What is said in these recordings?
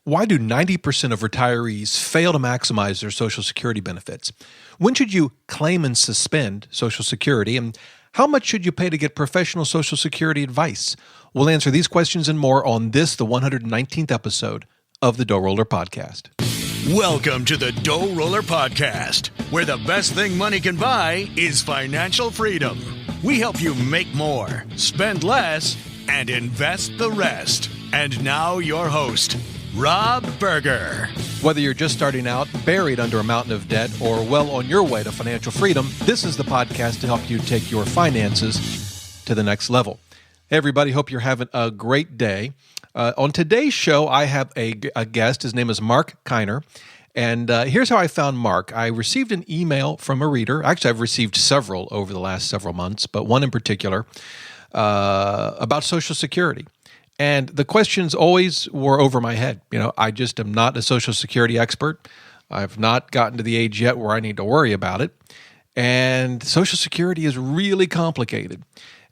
Why do 90% of retirees fail to maximize their Social Security benefits? When should you claim and suspend Social Security? And how much should you pay to get professional Social Security advice? We'll answer these questions and more on this, the 119th episode of the DoughRoller Podcast. Welcome to the DoughRoller Podcast, where the best thing money can buy is financial freedom. We help you make more, spend less, and invest the rest. And now your host, Rob Berger. Whether you're just starting out, buried under a mountain of debt, or well on your way to financial freedom, this is the podcast to help you take your finances to the next level. Hey, everybody. Hope you're having a great day. On today's show, I have a guest. His name is Marc Kiner. And here's how I found Marc. I received an email from a reader. Actually, I've received several over the last several months, but one in particular about Social Security. And the questions always were over my head. You know, I just am not a Social Security expert. I've not gotten to the age yet where I need to worry about it. And Social Security is really complicated.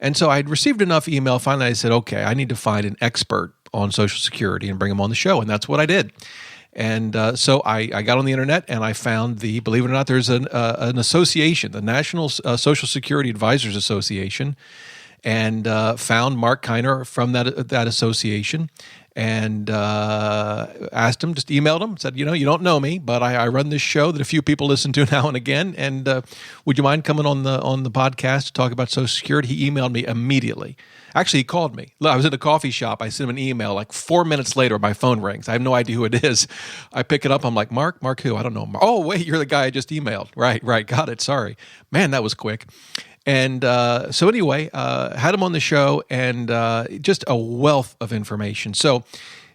And so I'd received enough email. Finally, I said, okay, I need to find an expert on Social Security and bring him on the show. And that's what I did. And so I got on the internet and I found believe it or not, there's an association, the National Social Security Advisors Association, and found Marc Kiner from that association, and asked him, just emailed him, said, you don't know me, but I run this show that a few people listen to now and again, and would you mind coming on the podcast to talk about Social Security? He emailed me immediately. Actually, he called me. I was in a coffee shop. I sent him an email. Like 4 minutes later, my phone rings. I have no idea who it is. I pick it up. I'm like, Marc who? I don't know. Oh, wait, you're the guy I just emailed. Right. Got it. Sorry. Man, that was quick. And so anyway, had him on the show, and just a wealth of information. So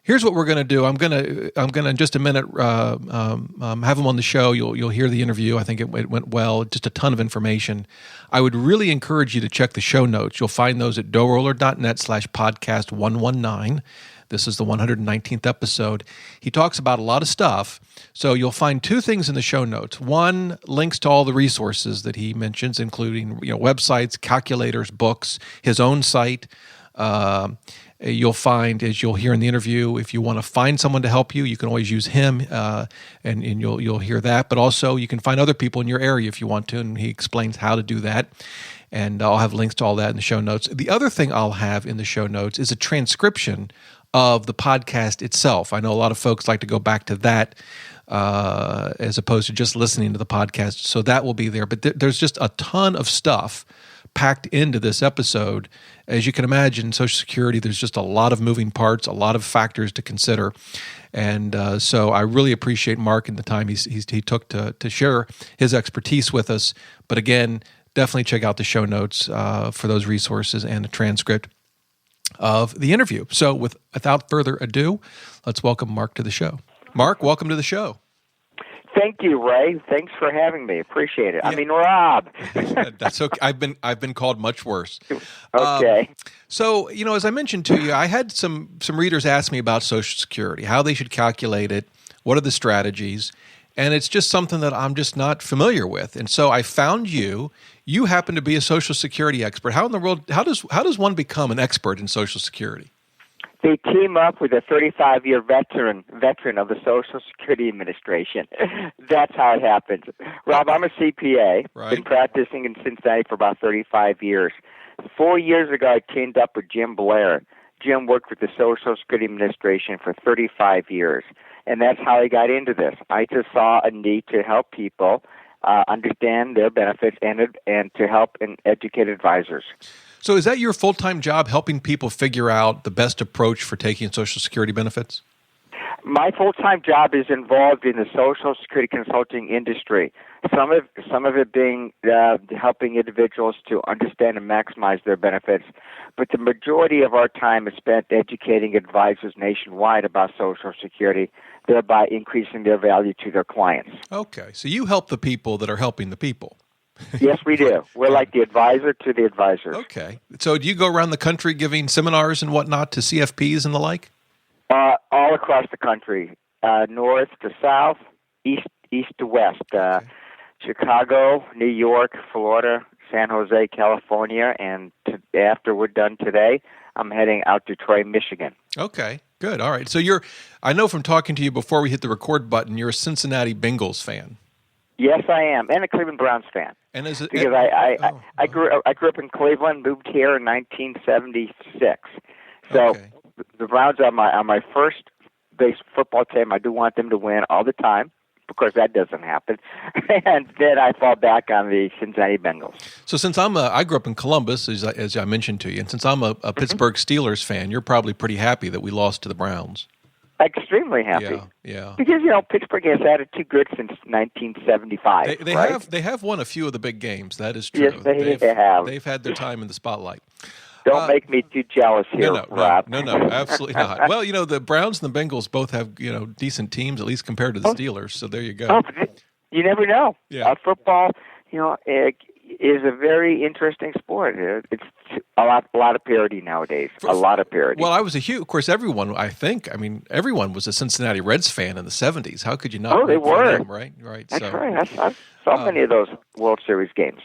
here's what we're going to do. I'm going to in just a minute have him on the show. You'll hear the interview. I think it went well. Just a ton of information. I would really encourage you to check the show notes. You'll find those at DoughRoller.net/podcast119. This is the 119th episode. He talks about a lot of stuff. So you'll find two things in the show notes. One, links to all the resources that he mentions, including websites, calculators, books, his own site. You'll find, as you'll hear in the interview, if you want to find someone to help you, you can always use him, and you'll hear that. But also, you can find other people in your area if you want to, and he explains how to do that. And I'll have links to all that in the show notes. The other thing I'll have in the show notes is a transcription of the podcast itself. I know a lot of folks like to go back to that as opposed to just listening to the podcast. So that will be there. But there's just a ton of stuff packed into this episode. As you can imagine, Social Security, there's just a lot of moving parts, a lot of factors to consider. And so I really appreciate Marc and the time he took to share his expertise with us. But again, definitely check out the show notes for those resources and the transcript of the interview. So without further ado, let's welcome Marc to the show. Marc, welcome to the show. Thank you, Ray. Thanks for having me. Appreciate it. Yeah. I mean, Rob. That's okay. I've been called much worse. Okay. So, as I mentioned to you, I had some readers ask me about Social Security, how they should calculate it, what are the strategies, and it's just something that I'm just not familiar with. And so I found you. You happen to be a Social Security expert. How in the world? How does one become an expert in Social Security? They team up with a 35-year veteran of the Social Security Administration. That's how it happens. Rob, I'm a CPA. Right. Been practicing in Cincinnati for about 35 years. 4 years ago, I teamed up with Jim Blair. Jim worked with the Social Security Administration for 35 years, and that's how I got into this. I just saw a need to help people understand their benefits and to help and educate advisors. So is that your full-time job, helping people figure out the best approach for taking Social Security benefits? My full-time job is involved in the Social Security consulting industry. Some of it being helping individuals to understand and maximize their benefits, but the majority of our time is spent educating advisors nationwide about Social Security, thereby increasing their value to their clients. Okay, so you help the people that are helping the people. Yes, we do. We're like the advisor to the advisors. Okay. So do you go around the country giving seminars and whatnot to CFPs and the like? All across the country, north to south, east to west, Chicago, New York, Florida, San Jose, California, and after we're done today, I'm heading out to Troy, Michigan. Okay. Good. All right. So I know from talking to you before we hit the record button, you're a Cincinnati Bengals fan. Yes, I am, and a Cleveland Browns fan. And is it because I grew up in Cleveland, moved here in 1976. So okay. the Browns are my first base football team. I do want them to win all the time. Of course, that doesn't happen. And then I fall back on the Cincinnati Bengals. So since I grew up in Columbus, as I mentioned to you, and since I'm a Pittsburgh Steelers fan, you're probably pretty happy that we lost to the Browns. Extremely happy. Yeah. Because, Pittsburgh has had it too good since 1975, right? They have won a few of the big games. That is true. Yes, they have. They've had their time in the spotlight. Don't make me too jealous here, Rob. No, absolutely not. Well, the Browns and the Bengals both have, decent teams, at least compared to the Steelers. So there you go. Oh, you never know. Yeah. Football, is a very interesting sport. It's a lot of parity nowadays. A lot of parity. Well, of course, everyone was a Cincinnati Reds fan in the 70s. How could you not? Oh, they were. Them, right. That's right. I saw many of those World Series games.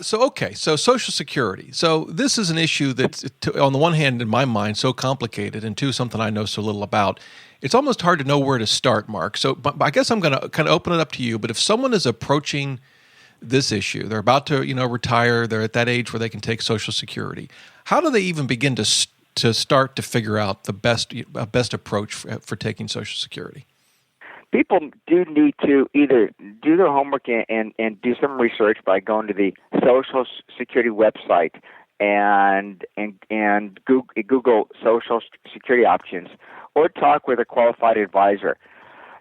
So Social Security. So this is an issue that's, on the one hand, in my mind, so complicated, and two, something I know so little about. It's almost hard to know where to start, Mark. So but I guess I'm going to kind of open it up to you. But if someone is approaching this issue, they're about to retire, they're at that age where they can take Social Security, how do they even begin to start to figure out the best approach for taking Social Security? People do need to either do their homework and do some research by going to the Social Security website and Google Social Security options, or talk with a qualified advisor.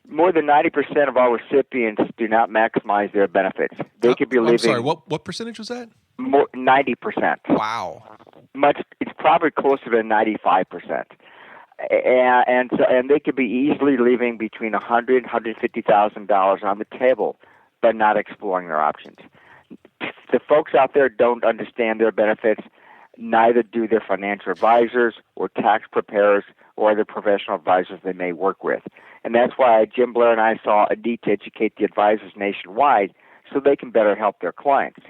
More than 90% of all recipients do not maximize their benefits. They could be living. I'm sorry. What percentage was that? 90%. Wow. It's probably closer to 95%. And they could be easily leaving between $150,000 on the table, but not exploring their options. The folks out there don't understand their benefits. Neither do their financial advisors or tax preparers or other professional advisors they may work with. And that's why Jim Blair and I saw a need to educate the advisors nationwide so they can better help their clients.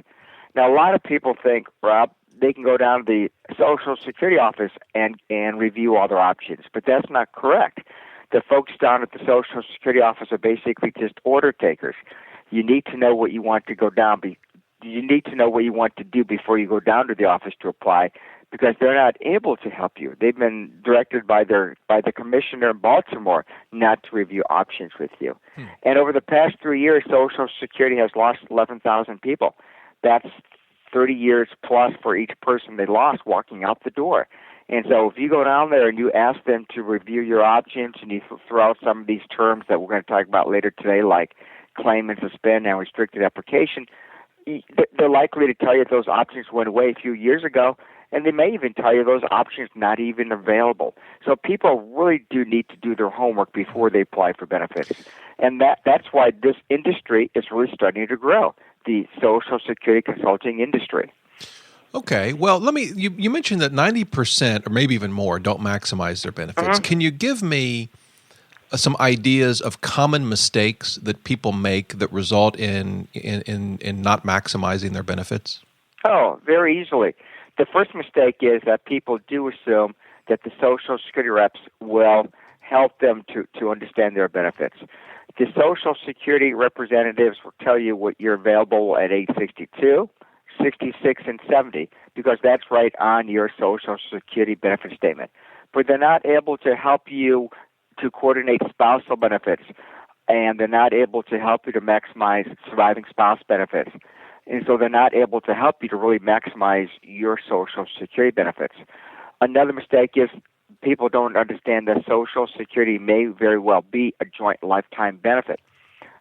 Now, a lot of people think, Rob, they can go down to the Social Security office and review all their options, but that's not correct. The folks down at the Social Security office are basically just order takers. You need to know what you want to go down. You need to know what you want to do before you go down to the office to apply, because they're not able to help you. They've been directed by the commissioner in Baltimore not to review options with you. And over the past 3 years, Social Security has lost 11,000 people. That's 30 years plus for each person they lost walking out the door. And so if you go down there and you ask them to review your options and you throw out some of these terms that we're going to talk about later today, like claim and suspend and restricted application, they're likely to tell you those options went away a few years ago, and they may even tell you those options not even available. So people really do need to do their homework before they apply for benefits. And that's why this industry is really starting to grow, the Social Security consulting industry. Okay. Well, you mentioned that 90% or maybe even more don't maximize their benefits. Can you give me some ideas of common mistakes that people make that result in not maximizing their benefits? Oh, very easily. The first mistake is that people do assume that the Social Security reps will help them to understand their benefits. The Social Security representatives will tell you what you're available at age 62, 66, and 70, because that's right on your Social Security benefit statement. But they're not able to help you to coordinate spousal benefits, and they're not able to help you to maximize surviving spouse benefits. And so they're not able to help you to really maximize your Social Security benefits. Another mistake is people don't understand that Social Security may very well be a joint lifetime benefit.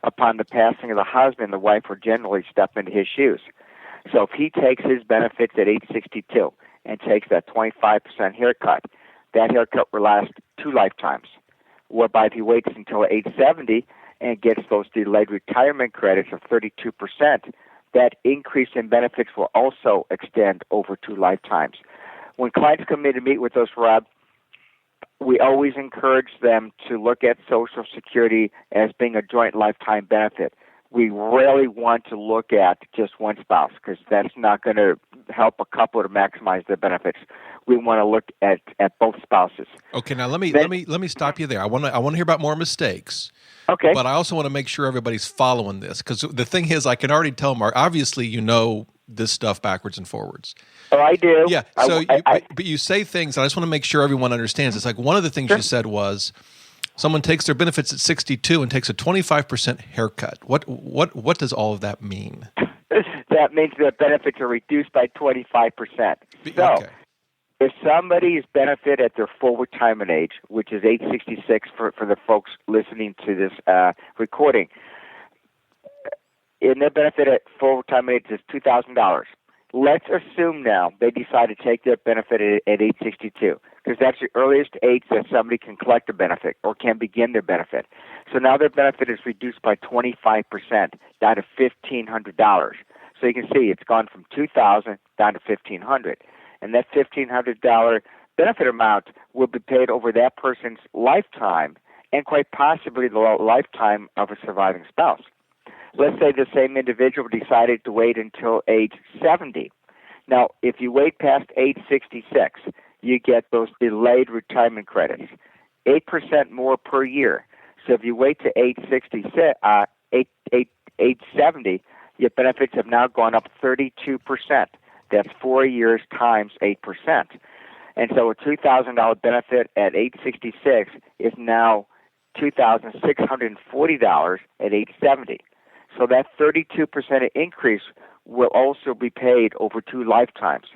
Upon the passing of the husband, the wife will generally step into his shoes. So if he takes his benefits at age 62 and takes that 25% haircut, that haircut will last 2 lifetimes. Whereby if he waits until age 70 and gets those delayed retirement credits of 32%, that increase in benefits will also extend over 2 lifetimes. When clients come in to meet with us, Rob, we always encourage them to look at Social Security as being a joint lifetime benefit. we really want to look at just one spouse because that's not going to help a couple to maximize their benefits. We want to look at both spouses. Okay, now let me stop you there. I want to hear about more mistakes. Okay. But I also want to make sure everybody's following this because the thing is, I can already tell, Mark. Obviously, you know this stuff backwards and forwards. Oh, I do. Yeah. So, but you say things, and I just want to make sure everyone understands. It's like one of the things you said was someone takes their benefits at 62 and takes a 25% haircut. What does all of that mean? That means their benefits are reduced by 25%. So, if somebody's benefit at their full retirement age, which is age 66 for the folks listening to this recording, and their benefit at full retirement age is $2,000. Let's assume now they decide to take their benefit at age 62, because that's the earliest age that somebody can collect a benefit or can begin their benefit. So now their benefit is reduced by 25% down to $1,500. So you can see it's gone from $2,000 down to $1,500. And that $1,500 benefit amount will be paid over that person's lifetime and quite possibly the lifetime of a surviving spouse. Let's say the same individual decided to wait until age 70. Now, if you wait past age 66, you get those delayed retirement credits, 8% more per year. So if you wait to age 70, your benefits have now gone up 32%. That's 4 years times 8%. And so a $2,000 benefit at age 66 is now $2,640 at age 70. So that 32% increase will also be paid over 2 lifetimes.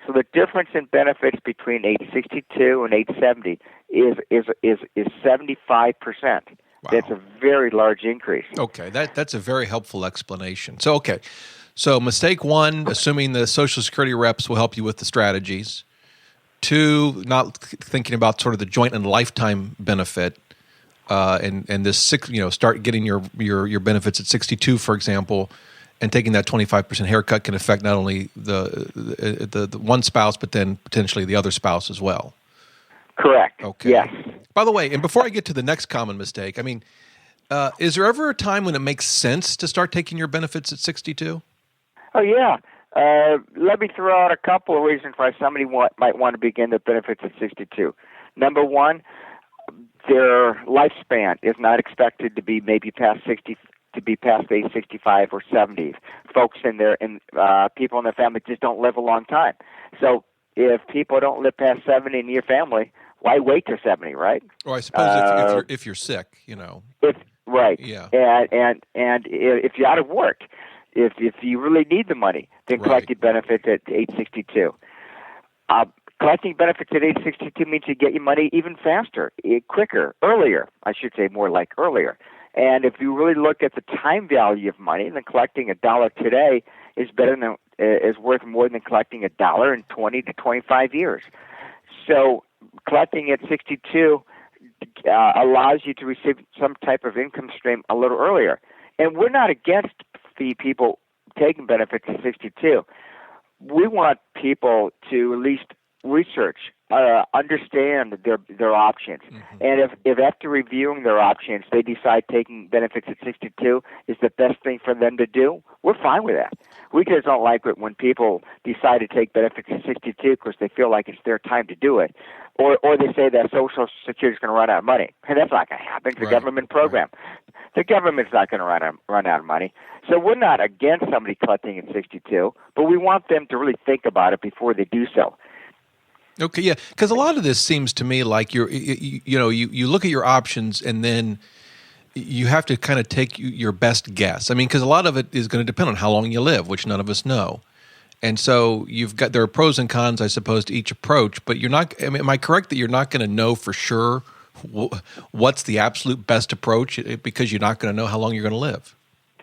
So the difference in benefits between age 62 and age 70 is 75%. Wow. That's a very large increase. Okay, that's a very helpful explanation. So mistake 1, assuming the Social Security reps will help you with the strategies. 2, not thinking about sort of the joint and lifetime benefit, and this start getting your benefits at 62, for example, and taking that 25% haircut can affect not only the one spouse, but then potentially the other spouse as well. Correct. Okay. Yes. By the way, and before I get to the next common mistake, I mean, is there ever a time when it makes sense to start taking your benefits at 62? Oh, yeah. Let me throw out a couple of reasons why somebody might want to begin their benefits at 62. Number 1, their lifespan is not expected to be maybe past age 65 or 70. Folks people in their family just don't live a long time. So if people don't live past 70 in your family, why wait till 70, right? Or I suppose if you're sick, Right. Yeah. And if you're out of work, if you really need the money, then collecting benefits at age 62. Collecting benefits at age 62 means you get your money even faster, quicker, earlier. I should say more like earlier. And if you really look at the time value of money, then collecting $1 today is worth more than collecting $1 in 20 to 25 years. So collecting at 62 allows you to receive some type of income stream a little earlier. And we're not against the people taking benefits at 62. We want people to at least research, understand their options. Mm-hmm. And if after reviewing their options, they decide taking benefits at 62 is the best thing for them to do, we're fine with that. We just don't like it when people decide to take benefits at 62 because they feel like it's their time to do it. Or they say that Social Security is going to run out of money. And that's not going to happen. It's a government program. Right. The government's not going to run out of money. So we're not against somebody collecting at 62, but we want them to really think about it before they do so. Okay, yeah, because a lot of this seems to me like you look at your options and then you have to kind of take your best guess. I mean, because a lot of it is going to depend on how long you live, which none of us know. And so there are pros and cons, I suppose, to each approach. But you're not. I mean, am I correct that you're not going to know for sure what's the absolute best approach because you're not going to know how long you're going to live?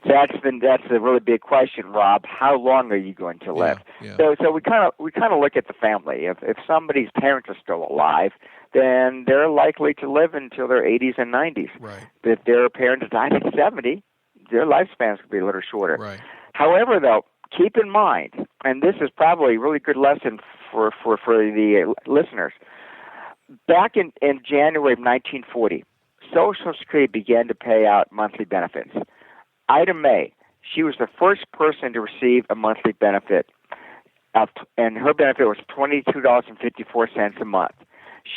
That's a really big question, Rob. How long are you going to live? Yeah. So we kind of look at the family. If somebody's parents are still alive, then they're likely to live until their 80s and 90s. Right. But if their parents died at 70, their lifespans could be a little shorter. Right. However, though, keep in mind, and this is probably a really good lesson for the listeners. Back in January of 1940, Social Security began to pay out monthly benefits. Ida May, she was the first person to receive a monthly benefit, and her benefit was $22.54 a month.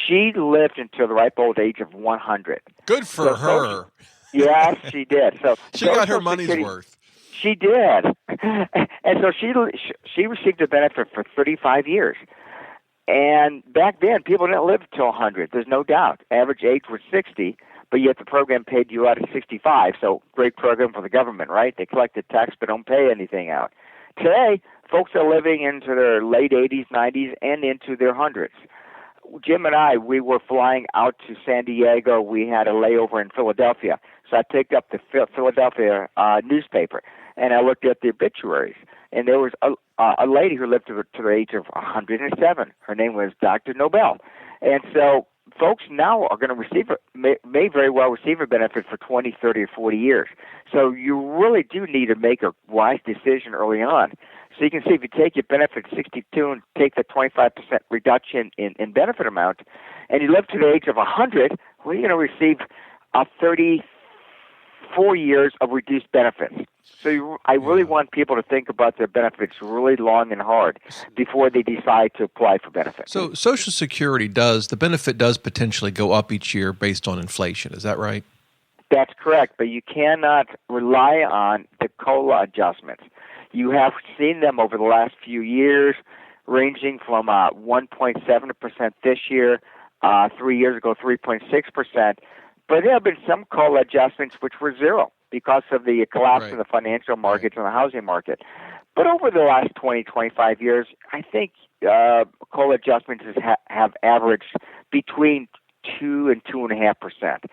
She lived until the ripe old age of 100. Good for her. Yes, she did. So she got her money's worth. She did. And so she received a benefit for 35 years. And back then, people didn't live till 100. There's no doubt. Average age was 60, but yet the program paid you out at 65. So great program for the government, right? They collect the tax but don't pay anything out. Today, folks are living into their late 80s, 90s, and into their hundreds. Jim and I, we were flying out to San Diego. We had a layover in Philadelphia. So I picked up the Philadelphia newspaper, and I looked at the obituaries. And there was a lady who lived to the age of 107. Her name was Dr. Nobel. And so folks now are going to may very well receive a benefit for 20, 30, or 40 years. So you really do need to make a wise decision early on. So you can see if you take your benefit at 62 and take the 25% reduction in benefit amount, and you live to the age of 100, well, you're going to receive 34 years of reduced benefits. So I really want people to think about their benefits really long and hard before they decide to apply for benefits. So Social Security the benefit does potentially go up each year based on inflation. Is that right? That's correct, but you cannot rely on the COLA adjustments. You have seen them over the last few years, ranging from 1.7% this year, 3 years ago 3.6%. But there have been some COLA adjustments which were zero because of the collapse in the financial markets and the housing market. But over the last 20, 25 years, I think COLA adjustments have averaged between 2 and 2.5%.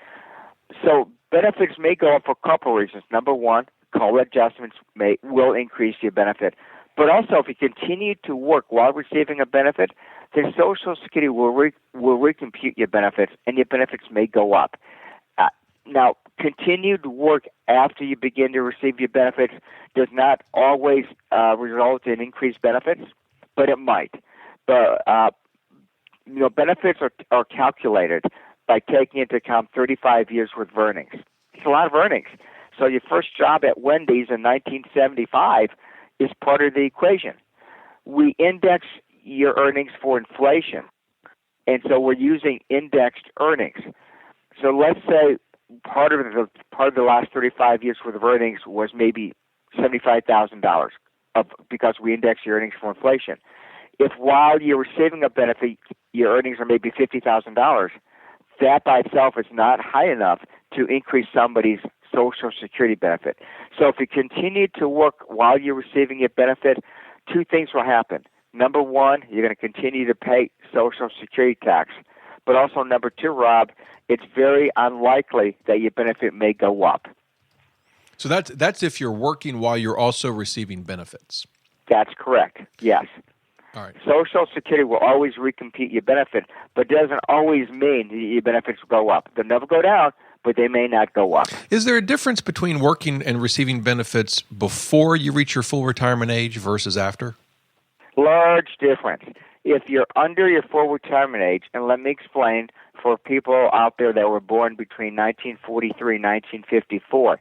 So benefits may go up for a couple of reasons. Number one, COLA adjustments will increase your benefit. But also, if you continue to work while receiving a benefit, then Social Security will recompute your benefits, and your benefits may go up. Now, continued work after you begin to receive your benefits does not always result in increased benefits, but it might. But benefits are calculated by taking into account 35 years worth of earnings. It's a lot of earnings. So your first job at Wendy's in 1975 is part of the equation. We index your earnings for inflation, and so we're using indexed earnings. So let's say part of the last 35 years worth of earnings was maybe $75,000 because we index your earnings for inflation. If while you're receiving a benefit, your earnings are maybe $50,000, that by itself is not high enough to increase somebody's Social Security benefit. So if you continue to work while you're receiving your benefit, two things will happen. Number one, you're going to continue to pay Social Security tax. But also number two, Rob, it's very unlikely that your benefit may go up. So that's if you're working while you're also receiving benefits. That's correct, yes. All right. Social Security will always recompute your benefit, but doesn't always mean your benefits will go up. They'll never go down, but they may not go up. Is there a difference between working and receiving benefits before you reach your full retirement age versus after? Large difference. If you're under your full retirement age, and let me explain for people out there that were born between 1943 and 1954,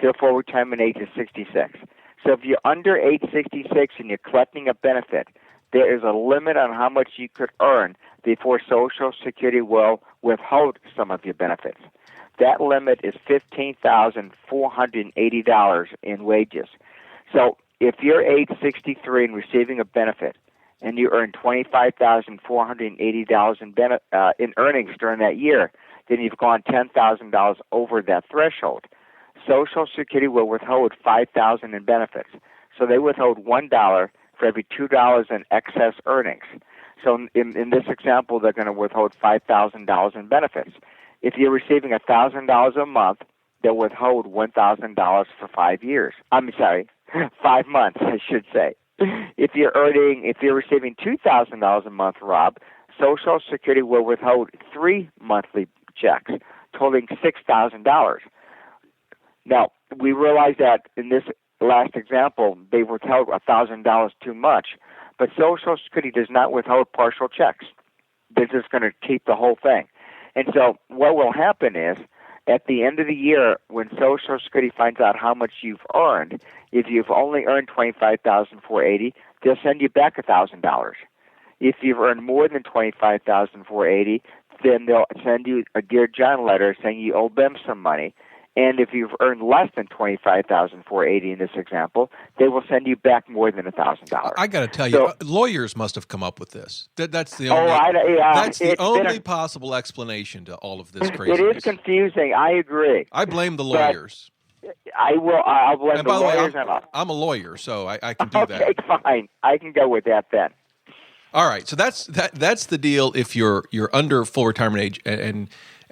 their full retirement age is 66. So if you're under age 66 and you're collecting a benefit, there is a limit on how much you could earn before Social Security will withhold some of your benefits. That limit is $15,480 in wages. So if you're age 63 and receiving a benefit, and you earn $25,480 in earnings during that year, then you've gone $10,000 over that threshold. Social Security will withhold $5,000 in benefits. So they withhold $1 for every $2 in excess earnings. So in this example, they're going to withhold $5,000 in benefits. If you're receiving $1,000 a month, they'll withhold $1,000 for 5 years. 5 months, I should say. If you're receiving $2,000 a month, Rob, Social Security will withhold 3 monthly checks, totaling $6,000. Now, we realize that in this last example, they withheld $1,000 too much, but Social Security does not withhold partial checks. They're just going to keep the whole thing. And so what will happen is, At the end of the year, when Social Security finds out how much you've earned, if you've only earned $25,480, they'll send you back $1,000. If you've earned more than $25,480, then they'll send you a Dear John letter saying you owe them some money. And if you've earned less than $25,480 in this example, they will send you back more than $1,000. I got to tell you, lawyers must have come up with this. That's the only possible explanation to all of this craziness. It is confusing. I agree. I blame the lawyers. I'll blame the lawyers. I'm a lawyer, so I can do that. Okay, fine. I can go with that then. All right, so that's the deal if you're under full retirement age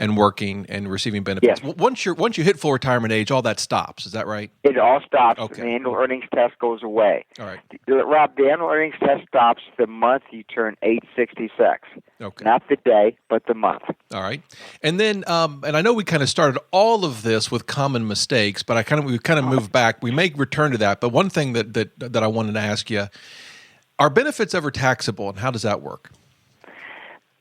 and working and receiving benefits. Yes. Once you hit full retirement age, all that stops. Is that right? It all stops. Okay. The annual earnings test goes away. All right. Rob, the annual earnings test stops the month you turn age 66. Okay. Not the day, but the month. All right. And then, and I know we kind of started all of this with common mistakes, but we kind of moved back. We may return to that. But one thing that I wanted to ask you, are benefits ever taxable, and how does that work?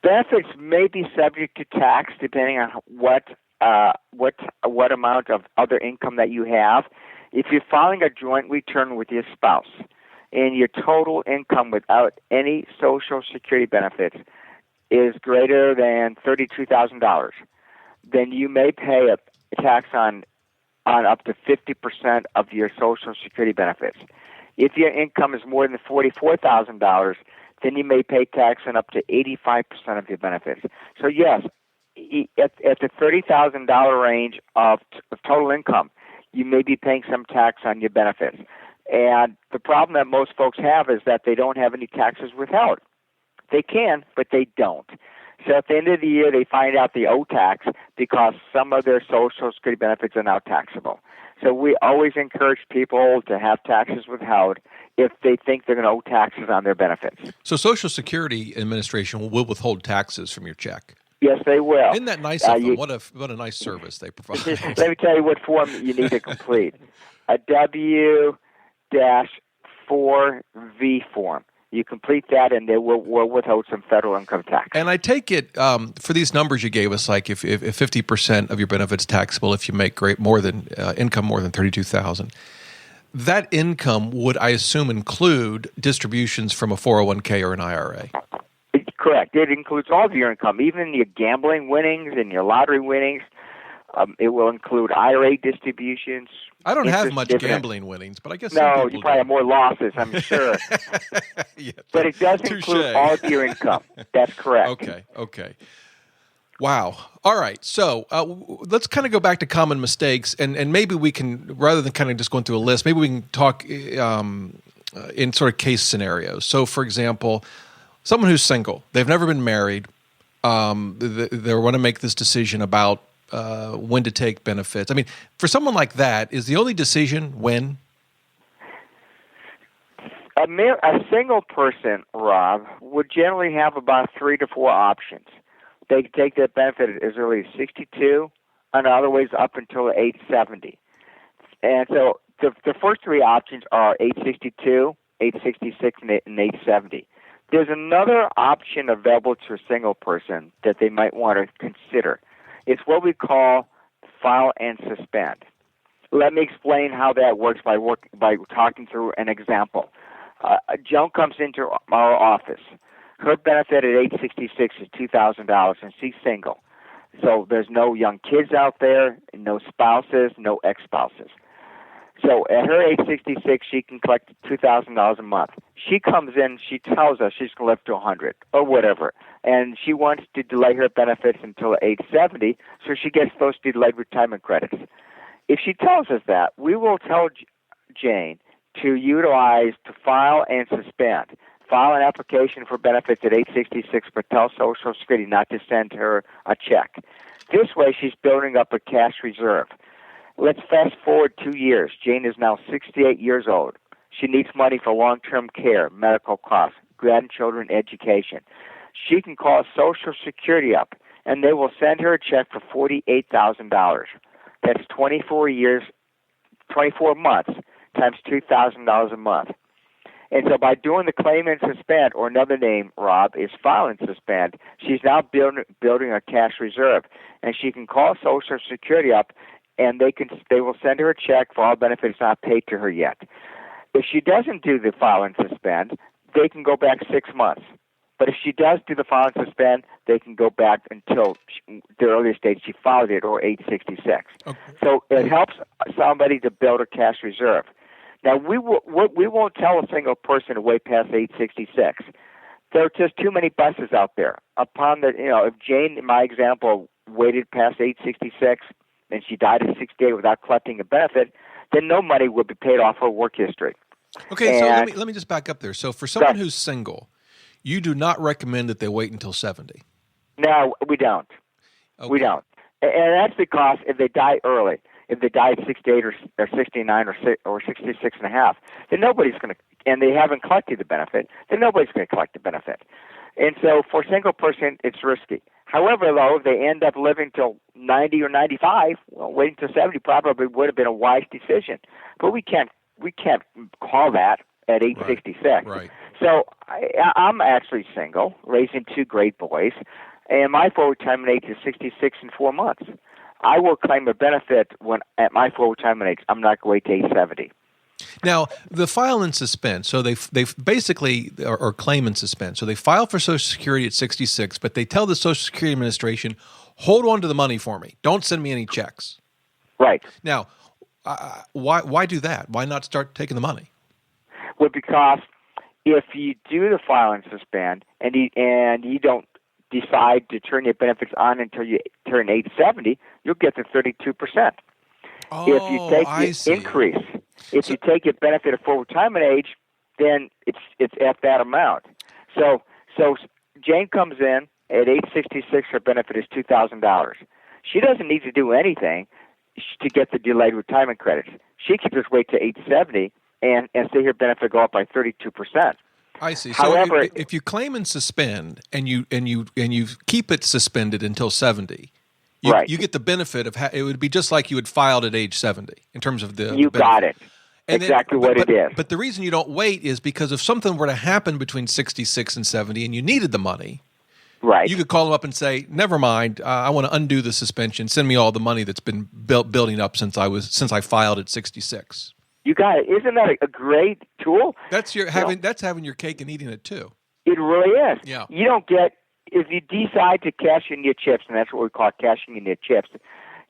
Benefits may be subject to tax depending on what amount of other income that you have. If you're filing a joint return with your spouse and your total income without any Social Security benefits is greater than $32,000, then you may pay a tax on up to 50% of your Social Security benefits. If your income is more than $44,000, then you may pay tax on up to 85% of your benefits. So yes, at the $30,000 range of total income, you may be paying some tax on your benefits. And the problem that most folks have is that they don't have any taxes withheld. They can, but they don't. So at the end of the year, they find out they owe tax because some of their Social Security benefits are now taxable. So we always encourage people to have taxes withheld if they think they're going to owe taxes on their benefits. So Social Security Administration will withhold taxes from your check? Yes, they will. Isn't that nice of them? What a nice service they provide. Let me tell you what form you need to complete. A W-4V form. You complete that, and they will withhold some federal income tax. And I take it for these numbers you gave us, like if 50% of your benefits taxable, if you make income more than $32,000, that income would, I assume, include distributions from a 401k or an IRA. Correct. It includes all of your income, even your gambling winnings and your lottery winnings. It will include IRA distributions. I don't have much gambling winnings, but I guess no, you probably have more losses, I'm sure. Yeah, but it does include all of your income. That's correct. Okay. Wow. All right. So let's kind of go back to common mistakes, and maybe we can, rather than kind of just going through a list, maybe we can talk in sort of case scenarios. So, for example, someone who's single, they've never been married, they want to make this decision about when to take benefits. I mean, for someone like that, is the only decision when? A single person, Rob, would generally have about 3 to 4 options. They can take that benefit as early as 62, and other ways up until age 70. And so the first 3 options are age 62, age 66, and age 70. There's another option available to a single person that they might want to consider. It's what we call file and suspend. Let me explain how that works by talking through an example. Joan comes into our office. Her benefit at age 66 is $2,000, and she's single. So there's no young kids out there, no spouses, no ex-spouses. So at her age 66, she can collect $2,000 a month. She comes in, she tells us she's going to live to 100 or whatever, and she wants to delay her benefits until age 70 so she gets those delayed retirement credits. If she tells us that, we will tell Jane to utilize to file and suspend. File an application for benefits at age 66, but tell Social Security not to send her a check. This way, she's building up a cash reserve. Let's fast forward 2 years. Jane is now 68 years old. She needs money for long-term care, medical costs, grandchildren education. She can call Social Security up, and they will send her a check for $48,000. That's 24 months times $2,000 a month. And so by doing the claim and suspend, or another name, Rob, is file and suspend, she's now building a cash reserve. And she can call Social Security up, and they will send her a check for all benefits not paid to her yet. If she doesn't do the file and suspend, they can go back 6 months. But if she does do the file and suspend, they can go back until the earliest date she filed it, or age 66. Okay. So it helps somebody to build a cash reserve. Now, we won't tell a single person to wait past age 66. There are just too many buses out there. If Jane, in my example, waited past age 66 and she died at 68 without collecting a benefit, then no money would be paid off her work history. Okay, so let me just back up there. So for someone who's single, you do not recommend that they wait until 70. No, we don't. Okay. We don't. And that's because if they die early, if they die at 68 or 69 or 66 and a half, then nobody's going to, and they haven't collected the benefit, then nobody's going to collect the benefit. And so for a single person, it's risky. However, though, if they end up living till 90 or 95, well, waiting till 70 probably would have been a wise decision. But we can't call that at age 66. Right. So I'm actually single, raising 2 great boys, and my full retirement age is 66 and 4 months. I will claim a benefit when at my full retirement age. I'm not going to wait to age 70. Now, the file and suspend, so they basically, or claim and suspend. So they file for Social Security at 66, but they tell the Social Security Administration, hold on to the money for me. Don't send me any checks. Right. Now, why do that? Why not start taking the money? Well, because if you do the file and suspend and you don't decide to turn your benefits on until you turn age 70, you'll get the 32%. Oh, if you take the increase, if you take your benefit at full retirement age, then it's at that amount. So Jane comes in at age 66. Her benefit is $2,000. She doesn't need to do anything to get the delayed retirement credits. She can just wait to age 70 and see her benefit go up by 32%. I see. However, so if you claim and suspend and you keep it suspended until 70, you get the benefit of it would be just like you had filed at age 70 in terms of the you benefit. Got it. And exactly what it is. But the reason you don't wait is because if something were to happen between 66 and 70 and you needed the money, right? You could call them up and say, "Never mind, I want to undo the suspension. Send me all the money that's been building up since I filed at 66." You got it. Isn't that a great tool? That's having your cake and eating it too. It really is. Yeah. You don't get, if you decide to cash in your chips, and that's what we call cashing in your chips,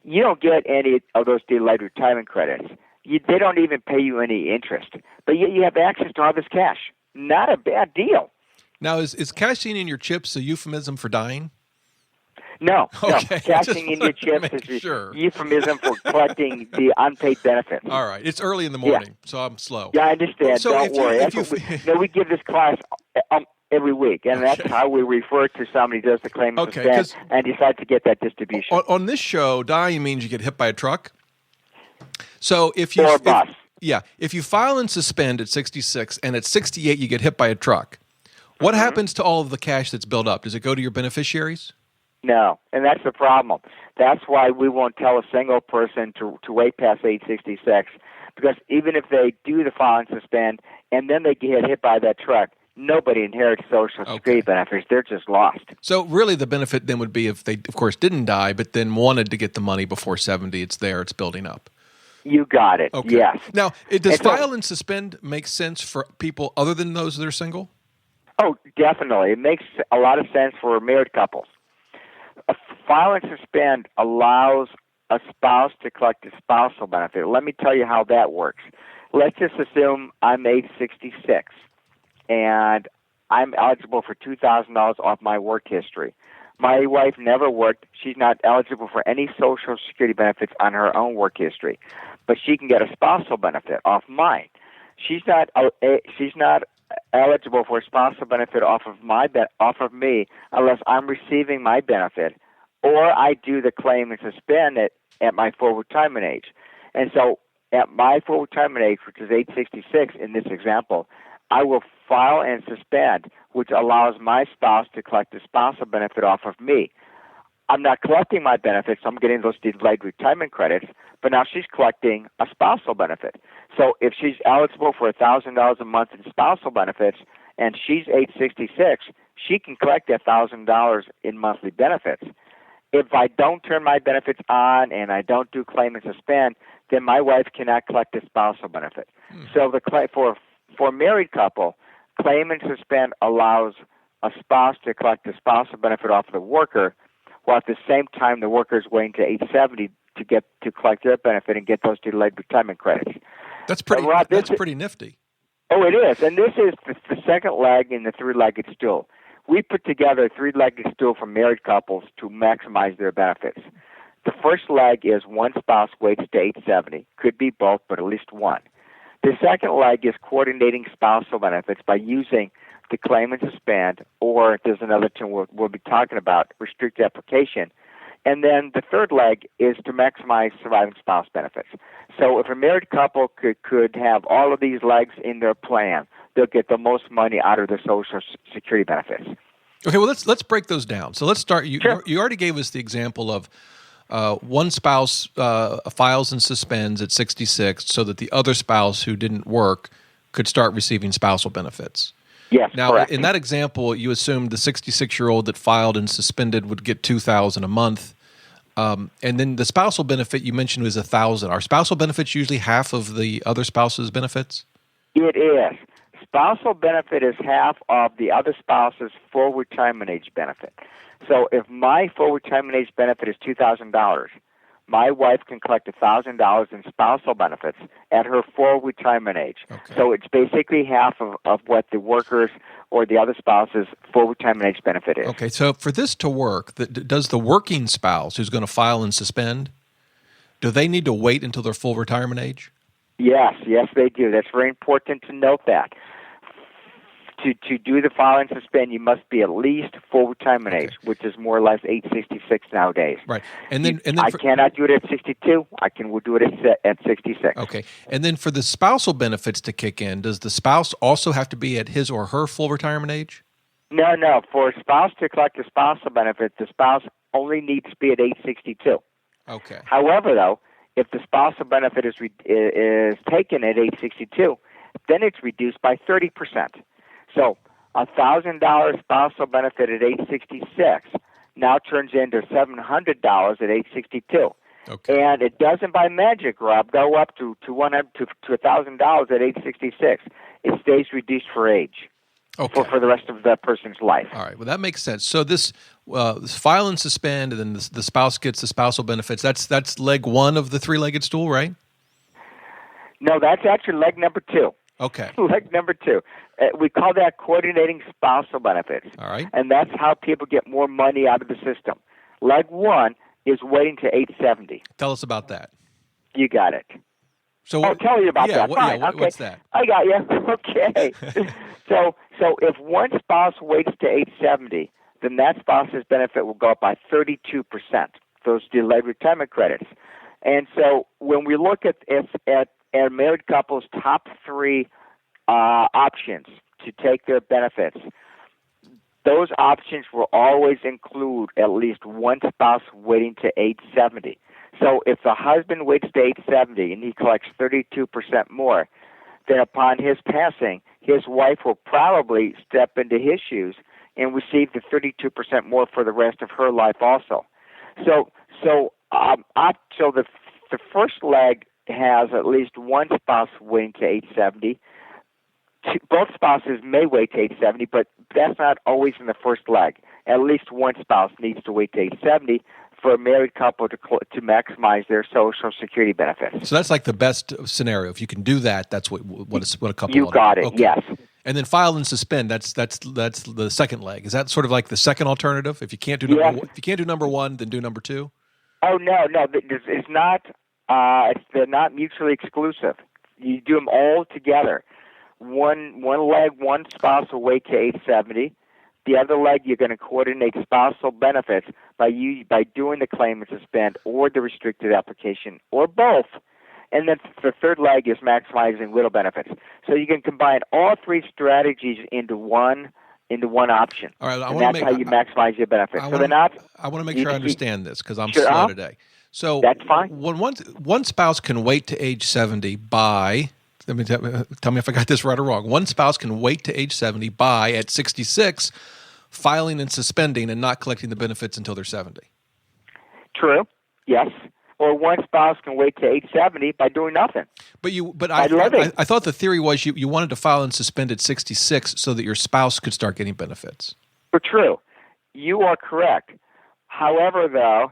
you don't get any of those delayed retirement credits. They don't even pay you any interest, but yet you have access to all this cash. Not a bad deal. Now, is cashing in your chips a euphemism for dying? No, okay. No. Cashing in your chips is a euphemism for collecting the unpaid benefits. All right. It's early in the morning, so I'm slow. Yeah, I understand. So don't worry. We give this class every week, and that's how we refer to somebody who does the claim and suspend and decide to get that distribution. On this show, dying means you get hit by a truck. So if you or a bus. If you file and suspend at 66 and at 68 you get hit by a truck, what happens to all of the cash that's built up? Does it go to your beneficiaries? No, and that's the problem. That's why we won't tell a single person to wait past age 66, because even if they do the file and suspend and then they get hit by that truck, nobody inherits Social Security benefits. They're just lost. So really the benefit then would be if they, of course, didn't die but then wanted to get the money before 70, it's there, it's building up. You got it, yes. Now, does file and suspend make sense for people other than those that are single? Oh, definitely. It makes a lot of sense for married couples. A file and suspend allows a spouse to collect a spousal benefit. Let me tell you how that works. Let's just assume I'm age 66 and I'm eligible for $2,000 off my work history. My wife never worked. She's not eligible for any Social Security benefits on her own work history, but she can get a spousal benefit off mine. She's not eligible for a spousal benefit off of me unless I'm receiving my benefit, or I do the claim and suspend it at my full retirement age. And so, at my full retirement age, which is age 66 in this example, I will file and suspend, which allows my spouse to collect the spousal benefit off of me. I'm not collecting my benefits. I'm getting those delayed retirement credits, but now she's collecting a spousal benefit. So if she's eligible for $1,000 a month in spousal benefits and she's age 66, she can collect $1,000 in monthly benefits. If I don't turn my benefits on and I don't do claim and suspend, then my wife cannot collect a spousal benefit. So for a married couple, claim and suspend allows a spouse to collect a spousal benefit off the worker, while at the same time the worker is waiting to age 70 to collect their benefit and get those delayed retirement credits. That's pretty nifty. Oh, it is. And this is the second leg in the three-legged stool. We put together a three-legged stool for married couples to maximize their benefits. The first leg is one spouse waits to age 70. Could be both, but at least one. The second leg is coordinating spousal benefits by using the claim and suspend, or there's another term we'll be talking about, restricted application. And then the third leg is to maximize surviving spouse benefits. So if a married couple could have all of these legs in their plan, they'll get the most money out of their Social Security benefits. Okay, well, let's break those down. So let's start. Sure. You already gave us the example of one spouse files and suspends at 66 so that the other spouse who didn't work could start receiving spousal benefits. Yes, now, correct. In that example, you assumed the 66-year-old that filed and suspended would get $2,000 a month. And then the spousal benefit you mentioned was $1,000. Are spousal benefits usually half of the other spouse's benefits? It is. Spousal benefit is half of the other spouse's full retirement age benefit. So if my full retirement age benefit is $2,000, my wife can collect $1,000 in spousal benefits at her full retirement age. Okay. So it's basically half of what the worker's or the other spouse's full retirement age benefit is. Okay, so for this to work, does the working spouse who's going to file and suspend, do they need to wait until their full retirement age? Yes, they do. That's very important to note that. To do the file and suspend, you must be at least full retirement age, which is more or less age 66 nowadays. Right, and then I cannot do it at 62. I can do it at 66. Okay, and then for the spousal benefits to kick in, does the spouse also have to be at his or her full retirement age? No. For a spouse to collect a spousal benefit, the spouse only needs to be at age 62. Okay. However, though, if the spousal benefit is taken at age 62, then it's reduced by 30%. So $1,000 spousal benefit at age 66 now turns into $700 at age 62. Okay. And it doesn't by magic, Rob, go up to $1,000 at age 66. It stays reduced for age. Okay. For the rest of the person's life. All right. Well, that makes sense. So this file and suspend, and then the spouse gets the spousal benefits. That's leg one of the three-legged stool, right? No, that's actually leg number two. Okay. Leg number two. We call that coordinating spousal benefits. All right. And that's how people get more money out of the system. Leg one is waiting to age 70. Tell us about that. You got it. So I'll tell you about that. Fine. Okay. What's that? I got you. Okay. So if one spouse waits to age 70, then that spouse's benefit will go up by 32%, those delayed retirement credits. And so when we look at a married couple's top three options to take their benefits, those options will always include at least one spouse waiting to age 70. So if the husband waits to age 70 and he collects 32% more, then upon his passing, his wife will probably step into his shoes and receive the 32% more for the rest of her life also. So the first leg has at least one spouse waiting to age 70. Both spouses may wait to age 70, but that's not always in the first leg. At least one spouse needs to wait to age 70 for a married couple to maximize their Social Security benefits. So that's like the best scenario. If you can do that, that's what a couple. You got it. Okay. Yes. And then file and suspend. That's the second leg. Is that sort of like the second alternative? If you can't do number one, then do number two. Oh no, it's not. They're not mutually exclusive. You do them all together. One leg, one spouse will wait to age 70. The other leg, you're going to coordinate spousal benefits by doing the claim and suspend or the restricted application or both. And then the third leg is maximizing widow benefits. So you can combine all three strategies into one into one option. All right, and that's how you maximize your benefits. I want to make sure I understand this because I'm slow today. So that's fine. When one spouse can wait to age 70 by, tell me if I got this right or wrong. One spouse can wait to age 70 by, at 66, filing and suspending and not collecting the benefits until they're 70. True. Yes. Or one spouse can wait to age 70 by doing nothing. But I thought the theory was you wanted to file and suspend at 66 so that your spouse could start getting benefits. True. You are correct. However, though,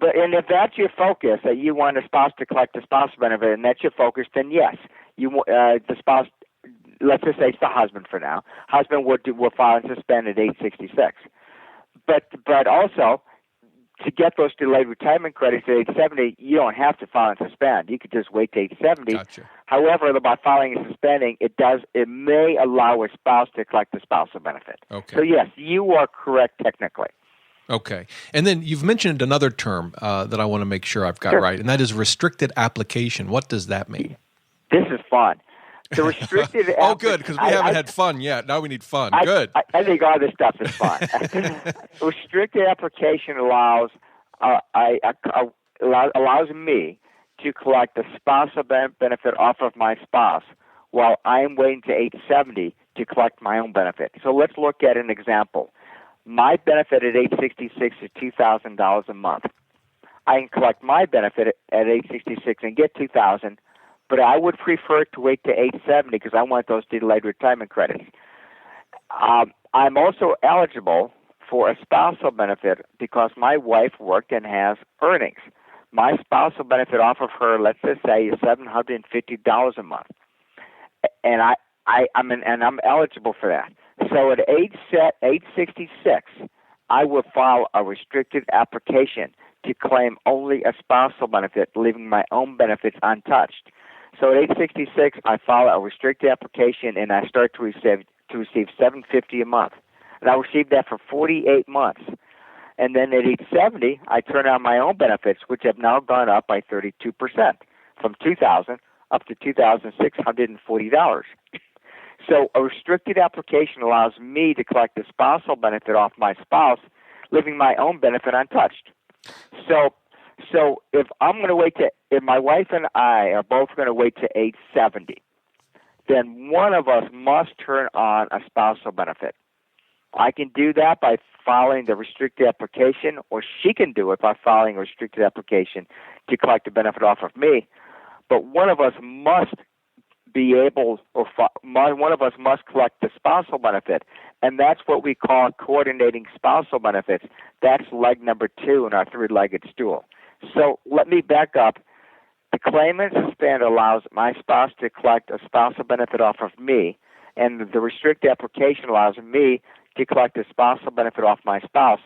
and if that's your focus, that you want a spouse to collect a spousal benefit, and that's your focus, then yes, the spouse. Let's just say it's the husband for now. Husband will file and suspend at age 66. But also, to get those delayed retirement credits at age 70, you don't have to file and suspend. You could just wait to age 70. Gotcha. However, by filing and suspending, it may allow a spouse to collect the spousal benefit. Okay. So yes, you are correct technically. Okay. And then you've mentioned another term that I want to make sure I've got right, and that is restricted application. What does that mean? This is fun. The restricted oh, good, because we haven't had fun yet. Now we need fun. Good. I think all this stuff is fun. Restricted application allows me to collect the spousal benefit off of my spouse while I'm waiting to age 70 to collect my own benefit. So let's look at an example. My benefit at age 66 is $2,000 a month. I can collect my benefit at age 66 and get $2,000, but I would prefer to wait to age 70 because I want those delayed retirement credits. I'm also eligible for a spousal benefit because my wife worked and has earnings. My spousal benefit off of her, let's just say, is $750 a month, and I'm eligible for that. So at age 66, I will file a restricted application to claim only a spousal benefit, leaving my own benefits untouched. So at age 66, I file a restricted application and I start to receive $750 a month, and I'll receive that for 48 months. And then at age 70, I turn on my own benefits, which have now gone up by 32%, from $2,000 up to $2,640. So a restricted application allows me to collect the spousal benefit off my spouse, leaving my own benefit untouched. So if my wife and I are both going to wait to age 70, then one of us must turn on a spousal benefit. I can do that by filing the restricted application, or she can do it by filing a restricted application to collect the benefit off of me. But one of us must one of us must collect the spousal benefit, and that's what we call coordinating spousal benefits. That's leg number 2 in our three-legged stool. So let me back up. The claim and suspend allows my spouse to collect a spousal benefit off of me, and the restricted application allows me to collect a spousal benefit off my spouse.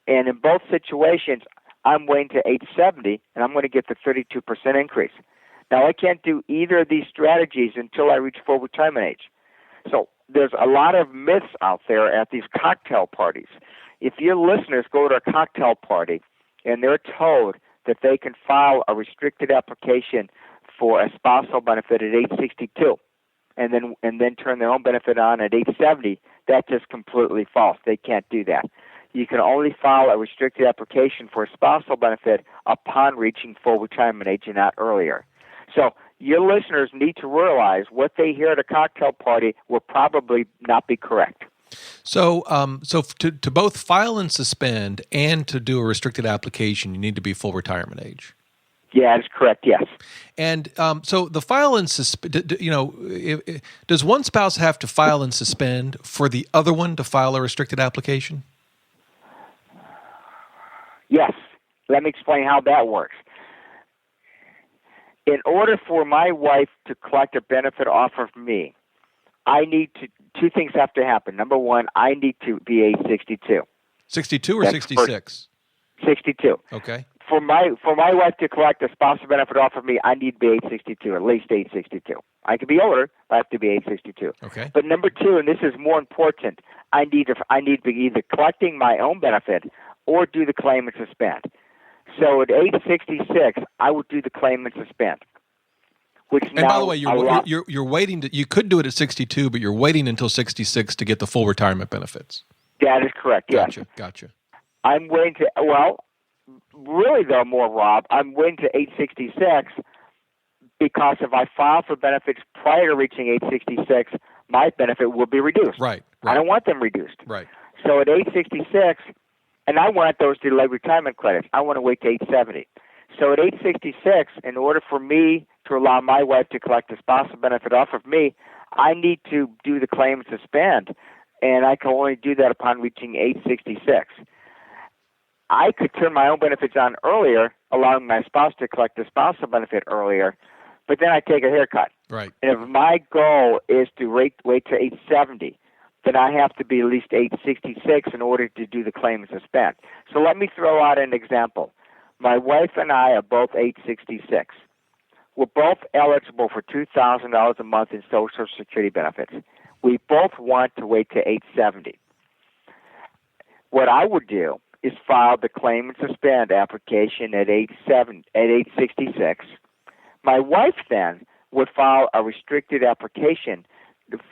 And in both situations, I'm waiting to age 70, and I'm going to get the 32% increase. Now, I can't do either of these strategies until I reach full retirement age. So there's a lot of myths out there at these cocktail parties. If your listeners go to a cocktail party and they're told that they can file a restricted application for a spousal benefit at age 62 and then turn their own benefit on at age 70, that's just completely false. They can't do that. You can only file a restricted application for a spousal benefit upon reaching full retirement age and not earlier. So your listeners need to realize what they hear at a cocktail party will probably not be correct. So to both file and suspend and to do a restricted application, you need to be full retirement age. Yeah, that's correct. Yes. And so the file and suspend, does one spouse have to file and suspend for the other one to file a restricted application? Yes. Let me explain how that works. In order for my wife to collect a benefit off of me, two things have to happen. Number one, I need to be age 62. 62 or 66? 62. Okay. For my wife to collect a spousal benefit off of me, I need to be age 62, at least age 62. I could be older, but I have to be age 62. Okay. But number two, and this is more important, I need to be either collecting my own benefit or do the claim and suspend. So at age 66, I would do the claim and suspend. which And now by the way, you're waiting to, you could do it at 62, but you're waiting until 66 to get the full retirement benefits. That is correct, yes. Gotcha. I'm waiting to, well, really though, more, Rob, I'm waiting to age 66 because if I file for benefits prior to reaching age 66, my benefit will be reduced. Right. I don't want them reduced. Right. So at age 66, and I want those delayed retirement credits, I want to wait to age 70. So at age 66, in order for me to allow my wife to collect the spousal benefit off of me, I need to do the claim and suspend, and I can only do that upon reaching age 66. I could turn my own benefits on earlier, allowing my spouse to collect the spousal benefit earlier, but then I take a haircut. Right. And if my goal is to wait to age 70, then I have to be at least age 66 in order to do the claim and suspend. So let me throw out an example. My wife and I are both age 66. We're both eligible for $2,000 a month in Social Security benefits. We both want to wait to age 70. What I would do is file the claim and suspend application at age 66. My wife then would file a restricted application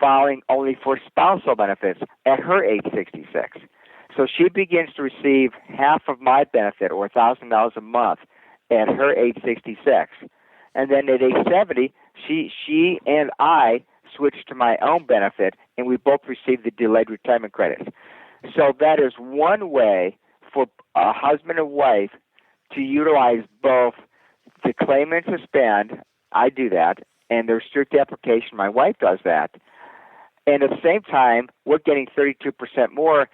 filing only for spousal benefits at her age 66. So she begins to receive half of my benefit, or $1,000 a month, at her age 66. And then at age 70, she and I switch to my own benefit, and we both receive the delayed retirement credits. So that is one way for a husband and wife to utilize both the claim and suspend. I do that, and the restricted application, my wife does that. And at the same time, we're getting 32% more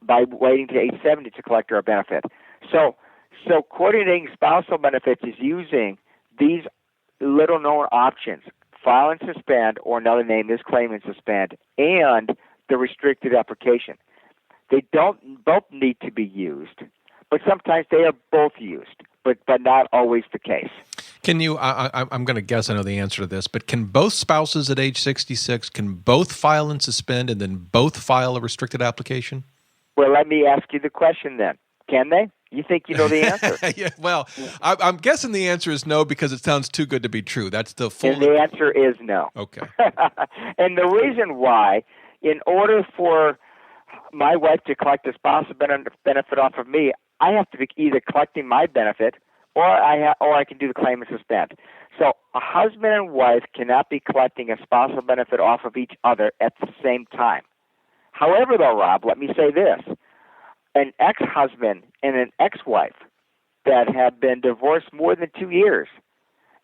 by waiting to age 70 to collect our benefit. So coordinating spousal benefits is using these little-known options, file and suspend, or another name is claim and suspend, and the restricted application. They don't both need to be used, but sometimes they are both used, but not always the case. Can you, I'm going to guess I know the answer to this, but can both spouses at age 66, can both file and suspend and then both file a restricted application? Well, let me ask you the question then. Can they? You think you know the answer? Yeah, well, I'm guessing the answer is no because it sounds too good to be true. That's the full... And the answer is no. Okay. And the reason why, in order for my wife to collect the spousal benefit off of me, I have to be either collecting my benefit or I can do the claim and suspend. So a husband and wife cannot be collecting a spousal benefit off of each other at the same time. However, though, Rob, let me say this. An ex-husband and an ex-wife that have been divorced more than 2 years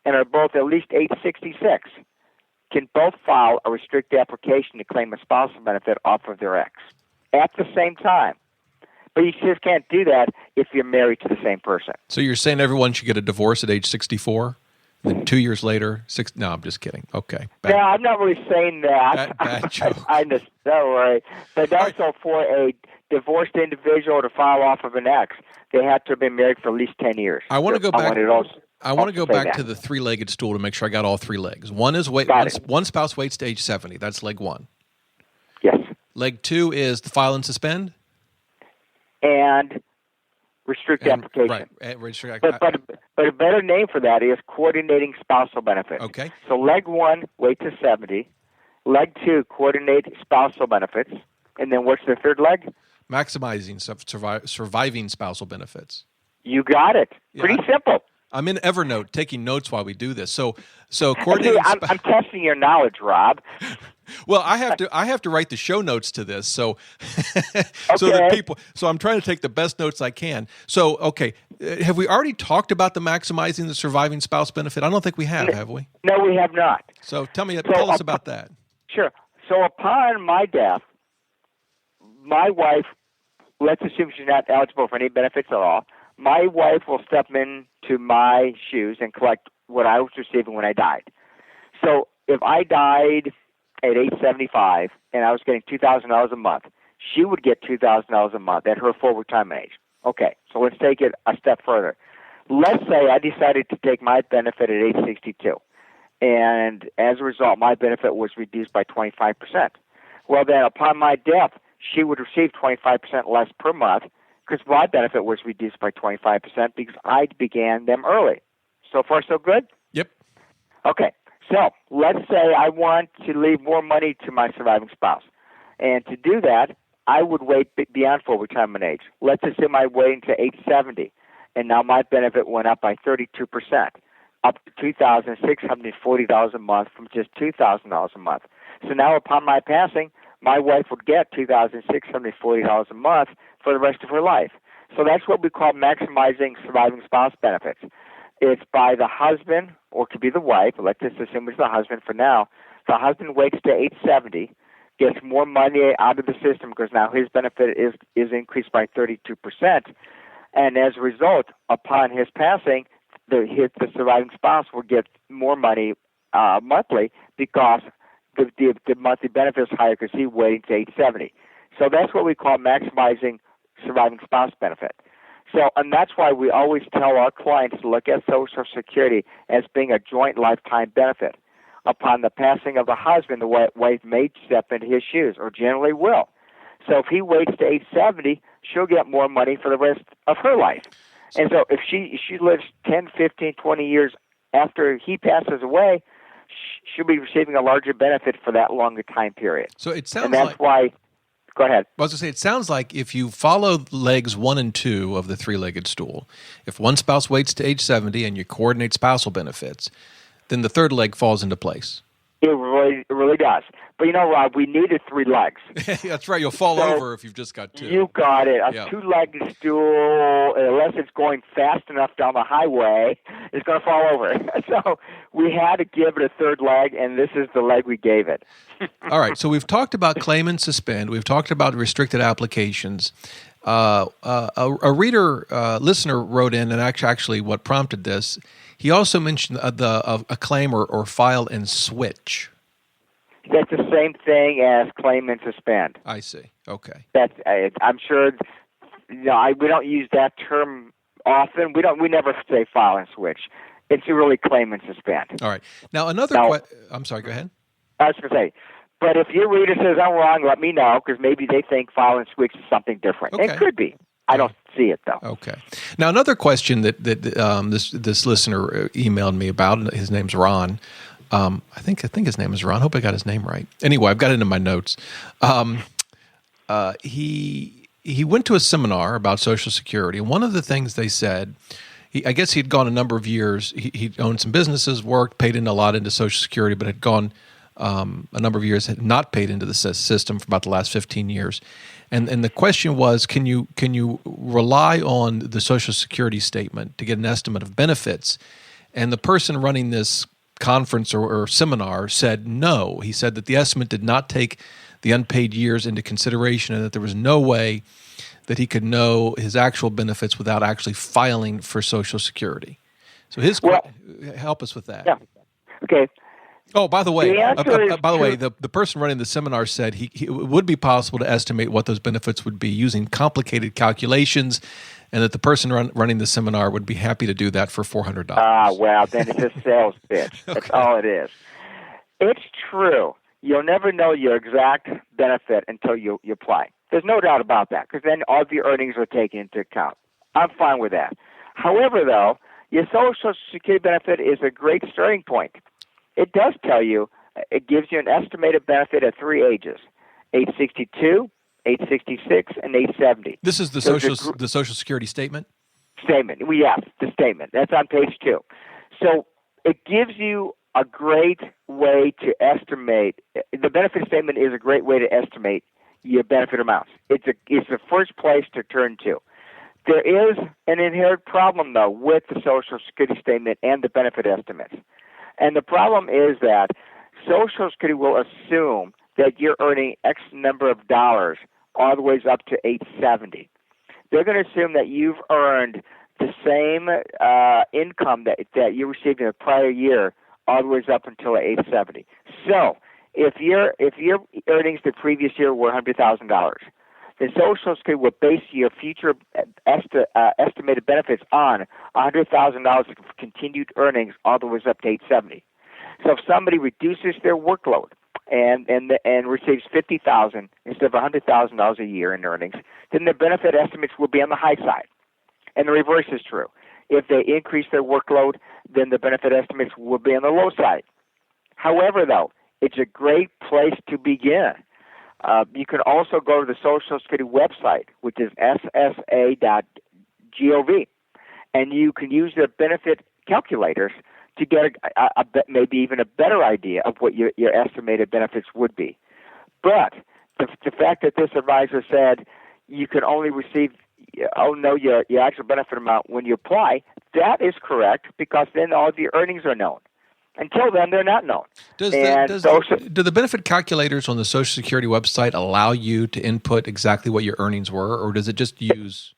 and are both at least age 66 can both file a restricted application to claim a spousal benefit off of their ex at the same time. But you just can't do that if you're married to the same person. So you're saying everyone should get a divorce at age 64? Then 2 years later, no, I'm just kidding. Okay. No, I'm not really saying that. Bad joke. I just, don't worry. But also for a divorced individual to file off of an ex, they have to have been married for at least 10 years. I want to go back. I want to go back to the three-legged stool to make sure I got all three legs. One is one spouse waits to age 70. That's leg one. Yes. Leg two is the file and suspend. And restrict application. Right. But a better name for that is coordinating spousal benefits. Okay. So leg one, wait to 70. Leg two, coordinate spousal benefits. And then what's the third leg? Maximizing surviving spousal benefits. You got it. Pretty simple. I'm in Evernote taking notes while we do this. So coordinating. I'm testing your knowledge, Rob. Well, I have to write the show notes to this, so I'm trying to take the best notes I can. So, okay, have we already talked about the maximizing the surviving spouse benefit? I don't think we have we? No, we have not. So tell us about that. Sure. So upon my death, my wife, let's assume she's not eligible for any benefits at all. My wife will step into my shoes and collect what I was receiving when I died. So if I died at age 75 and I was getting $2,000 a month, she would get $2,000 a month at her full retirement age. Okay, so let's take it a step further. Let's say I decided to take my benefit at age 62, and as a result, my benefit was reduced by 25%. Well, then upon my death, she would receive 25% less per month because my benefit was reduced by 25% because I began them early. So far, so good? Yep. Okay. So let's say I want to leave more money to my surviving spouse. And to do that, I would wait beyond full retirement age. Let's assume I wait until age 70, and now my benefit went up by 32%, up to $2,640 a month from just $2,000 a month. So now upon my passing, my wife would get $2,640 a month for the rest of her life. So that's what we call maximizing surviving spouse benefits. It's by the husband, or it could be the wife, but let's just assume it's the husband for now. The husband waits to age 70, gets more money out of the system because now his benefit is increased by 32%. And as a result, upon his passing, the surviving spouse will get more money monthly because the monthly benefit is higher because he's waiting to age 70. So that's what we call maximizing surviving spouse benefit. So, and that's why we always tell our clients to look at Social Security as being a joint lifetime benefit. Upon the passing of the husband, the wife may step into his shoes, or generally will. So if he waits to age 70, she'll get more money for the rest of her life. And so if she lives 10, 15, 20 years after he passes away, she'll be receiving a larger benefit for that longer time period. So it sounds and that's why. Go ahead. I was going to say, it sounds like if you follow legs 1 and 2 of the three-legged stool, if one spouse waits to age 70 and you coordinate spousal benefits, then the third leg falls into place. It really does. But you know, Rob, we needed 3 legs. That's right. You'll fall over if you've just got 2. You got it. A 2-legged stool, unless it's going fast enough down the highway, is going to fall over. So we had to give it a third leg, and this is the leg we gave it. All right. So we've talked about claim and suspend. We've talked about restricted applications. A listener wrote in, and actually what prompted this, he also mentioned a claim or file and switch. That's the same thing as claim and suspend. I see. Okay. I'm sure. We don't use that term often. We never say file and switch. It's really claim and suspend. All right. Now I'm sorry. Go ahead. I was going to say, but if your reader says I'm wrong, let me know, because maybe they think file and switch is something different. Okay. It could be. I don't see it though. Okay. Now another question that this listener emailed me about. His name's Ron. I think his name is Ron. Hope I got his name right. Anyway, I've got it in my notes. He went to a seminar about Social Security, and one of the things they said, I guess he'd gone a number of years. He'd owned some businesses, worked, paid in a lot into Social Security, but had gone a number of years, had not paid into the system for about the last 15 years. And the question was, can you rely on the Social Security statement to get an estimate of benefits? And the person running this conference or seminar said no. He said that the estimate did not take the unpaid years into consideration, and that there was no way that he could know his actual benefits without actually filing for Social Security. So help us with that. Yeah. Okay. Oh, by the way, the person running the seminar said it would be possible to estimate what those benefits would be using complicated calculations, and that the person running the seminar would be happy to do that for $400. Well, then it's a sales pitch. Okay. That's all it is. It's true. You'll never know your exact benefit until you apply. There's no doubt about that, because then all of your earnings are taken into account. I'm fine with that. However, though, your Social Security benefit is a great starting point. It does tell you, it gives you an estimated benefit at 3 ages, age 62, age 66, and age 70. This is the Social Security statement? Statement. Yes, the statement. That's on page 2. So it gives you a great way to estimate. The benefit statement is a great way to estimate your benefit amounts. It's the first place to turn to. There is an inherent problem, though, with the Social Security statement and the benefit estimates. And the problem is that Social Security will assume that you're earning X number of dollars all the way up to age 70. They're going to assume that you've earned the same income that you received in the prior year all the way up until age 70. So if your earnings the previous year were $100,000, then Social Security will base your future estimated benefits on $100,000 of continued earnings all the way up to age 70. So if somebody reduces their workload and receives $50,000 instead of $100,000 a year in earnings, then the benefit estimates will be on the high side. And the reverse is true. If they increase their workload, then the benefit estimates will be on the low side. However, though, it's a great place to begin. You can also go to the Social Security website, which is ssa.gov, and you can use their benefit calculators to get maybe even a better idea of what your estimated benefits would be. But the fact that this advisor said you can only receive your actual benefit amount when you apply, that is correct, because then all of your earnings are known. Until then, they're not known. Do the benefit calculators on the Social Security website allow you to input exactly what your earnings were, or does it just use?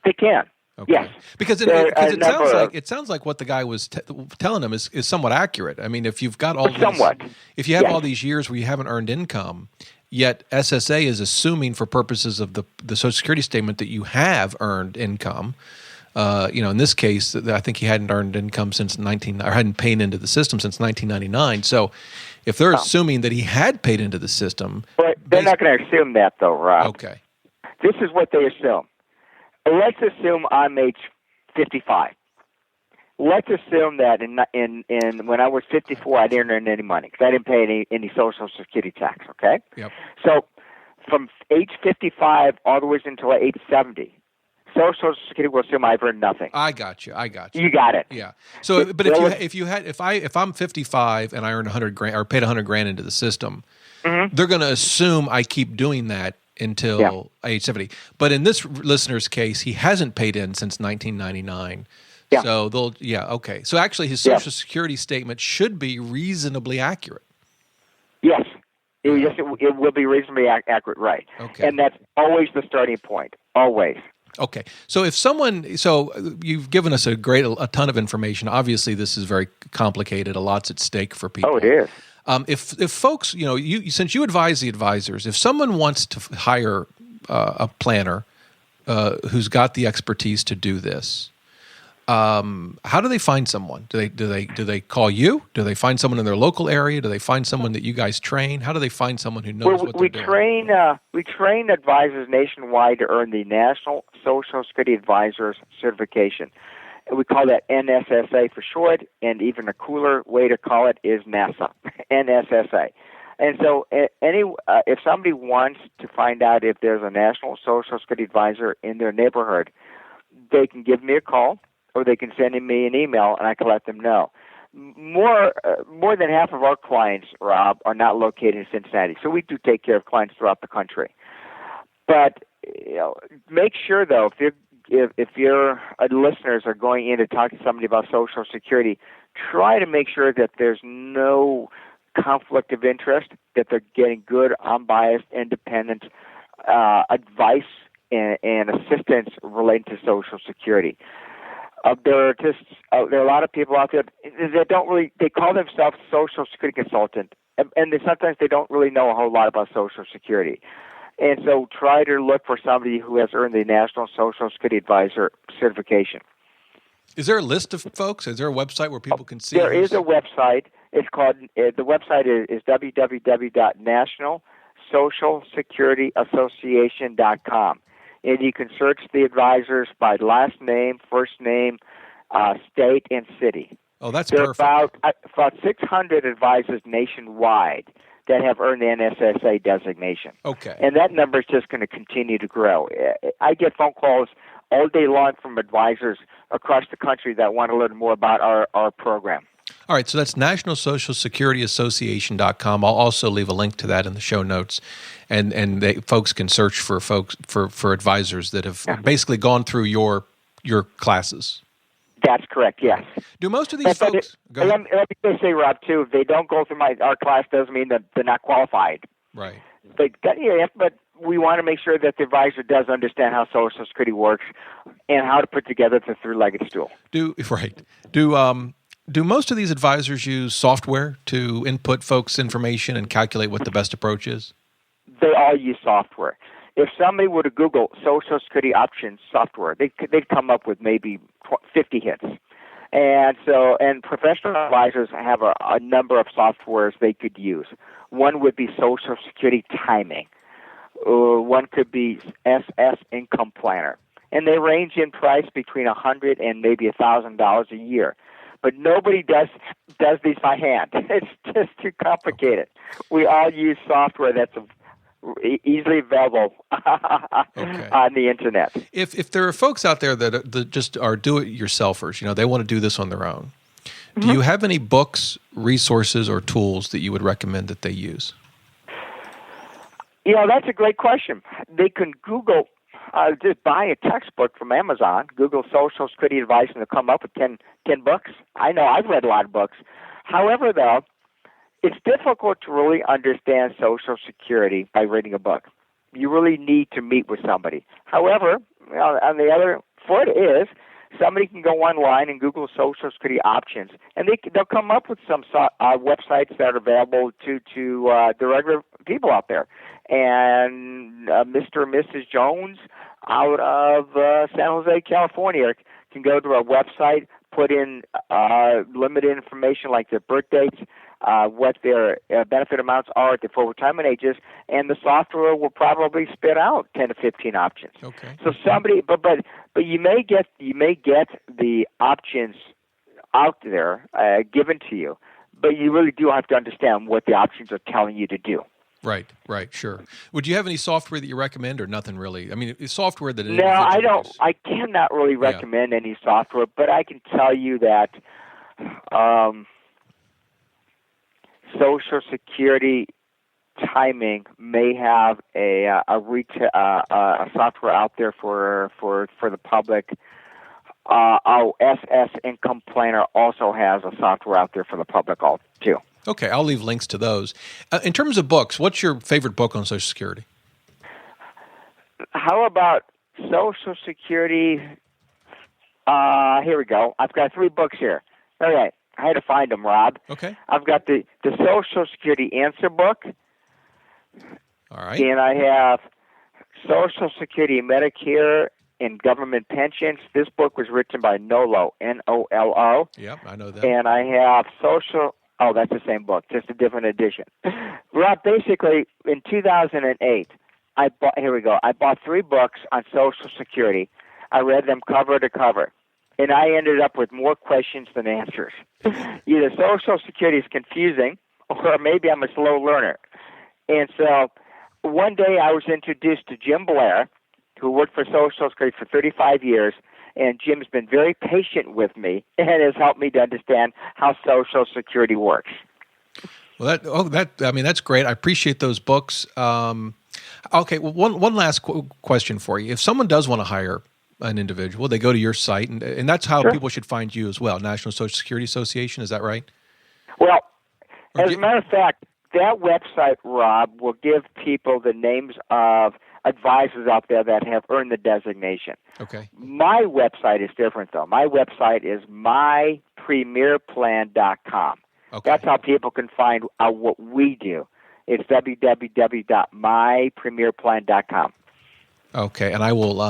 They can. Okay. Yes, because it sounds like what the guy was telling them is somewhat accurate. I mean, if you've got all all these years where you haven't earned income, yet SSA is assuming for purposes of the Social Security statement that you have earned income. In this case, I think he hadn't earned income since hadn't paid into the system since 1999. So, if they're assuming that he had paid into the system, they're not going to assume that, though, Rob. Okay, this is what they assume. Let's assume I'm age 55. Let's assume that in when I was 54, I didn't earn any money because I didn't pay any Social Security tax. Okay. Yep. So, from age 55 all the way until age 70. Social Security will assume I've earned nothing. I got you. You got it. Yeah. So, but if I'm 55 and I earned $100,000 or paid $100,000 into the system, they're going to assume I keep doing that until age 70. But in this listener's case, he hasn't paid in since 1999. Yeah. So okay. So actually, his Social Security statement should be reasonably accurate. Yes. It will be reasonably accurate, right? Okay. And that's always the starting point. Always. Okay, so you've given us a ton of information. Obviously, this is very complicated. A lot's at stake for people. Oh, it is. If folks, since you advise the advisors, if someone wants to hire a planner who's got the expertise to do this, how do they find someone? Do they call you? Do they find someone in their local area? Do they find someone that you guys train? How do they find someone who knows what they're doing? We train advisors nationwide to earn the National Social Security Advisors Certification. And we call that NSSA for short, and even a cooler way to call it is NASA, NSSA. And so if somebody wants to find out if there's a National Social Security Advisor in their neighborhood, they can give me a call, or they can send me an email, and I can let them know. More than half of our clients, Rob, are not located in Cincinnati, so we do take care of clients throughout the country. But make sure, though, if your listeners are going in to talk to somebody about Social Security, try to make sure that there's no conflict of interest, that they're getting good, unbiased, independent advice and assistance relating to Social Security. There are a lot of people out there that they call themselves Social Security consultant, and sometimes they don't really know a whole lot about Social Security. And so try to look for somebody who has earned the National Social Security Advisor certification. Is there a list of folks? Is there a website where people can see? There is a website. It's called, the website is www.nationalsocialsecurityassociation.com. And you can search the advisors by last name, first name, state, and city. Oh, that's perfect. There are about 600 advisors nationwide that have earned the NSSA designation. Okay. And that number is just going to continue to grow. I get phone calls all day long from advisors across the country that want to learn more about our program. All right, so that's nationalsocialsecurityassociation.com. I'll also leave a link to that in the show notes, and folks can search for advisors that have basically gone through your classes. That's correct. Yes. Do most of these folks? Let me just say, Rob, too, if they don't go through our class, doesn't mean that they're not qualified. Right. But we want to make sure that the advisor does understand how Social Security works and how to put together the three-legged stool. Do most of these advisors use software to input folks' information and calculate what the best approach is? They all use software. If somebody were to Google Social Security options software, they'd come up with maybe 50 hits. And professional advisors have a number of softwares they could use. One would be Social Security Timing. One could be SS Income Planner. And they range in price between $100 and maybe $1,000 a year. but nobody does these by hand. It's just too complicated. We all use software that's easily available on the internet. If there are folks out there that just are do-it-yourselfers, they want to do this on their own, do you have any books, resources, or tools that you would recommend that they use? That's a great question. They can Google, just buy a textbook from Amazon, Google Social Security advice, and they'll come up with 10 books. I know I've read a lot of books. However, though, it's difficult to really understand Social Security by reading a book. You really need to meet with somebody. However, on the other foot is somebody can go online and Google Social Security options, and they'll come up with some websites that are available to the regular people out there. And Mr. and Mrs. Jones out of San Jose, California, can go to our website, put in limited information like their birth dates, what their benefit amounts are at their full retirement ages, and the software will probably spit out 10 to 15 options. Okay. So somebody, but you may get the options out there given to you, but you really do have to understand what the options are telling you to do. Right, sure. Would you have any software that you recommend, or nothing really? I mean, software that No, I don't. I cannot really recommend any software, but I can tell you that Social Security timing may have a software out there for the public. SS Income Planner also has a software out there for the public too. Okay, I'll leave links to those. In terms of books, what's your favorite book on Social Security? How about Social Security? Here we go. I've got 3 books here. All right. I had to find them, Rob. Okay. I've got the Social Security Answer Book. All right. And I have Social Security, Medicare, and Government Pensions. This book was written by Nolo, Nolo. Yep, I know that. And I have Oh, that's the same book, just a different edition. Rob, basically, in 2008, I bought 3 books on Social Security. I read them cover to cover, and I ended up with more questions than answers. Either Social Security is confusing, or maybe I'm a slow learner. And so one day I was introduced to Jim Blair, who worked for Social Security for 35 years, and Jim's been very patient with me and has helped me to understand how Social Security works. Well, that's great. I appreciate those books. Okay, well, one last question for you. If someone does want to hire an individual, they go to your site, and that's how people should find you as well, National Social Security Association, is that right? Well, as a matter of fact, that website, Rob, will give people the names of advisors out there that have earned the designation. Okay. My website is different, though. My website is mypremierplan.com. Okay. That's how people can find out what we do. It's www.mypremierplan.com. Okay, and I will.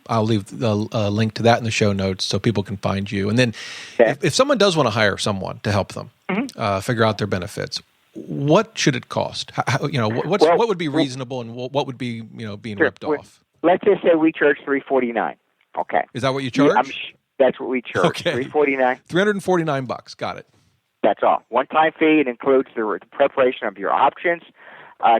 I'll leave the link to that in the show notes so people can find you. And then, if someone does want to hire someone to help them figure out their benefits, what should it cost? What would be reasonable, and what would be being ripped off? Let's just say we charge $349. Okay. Is that what you charge? That's what we charge. Okay. $349. $349. Got it. That's all. One-time fee. It includes the preparation of your options,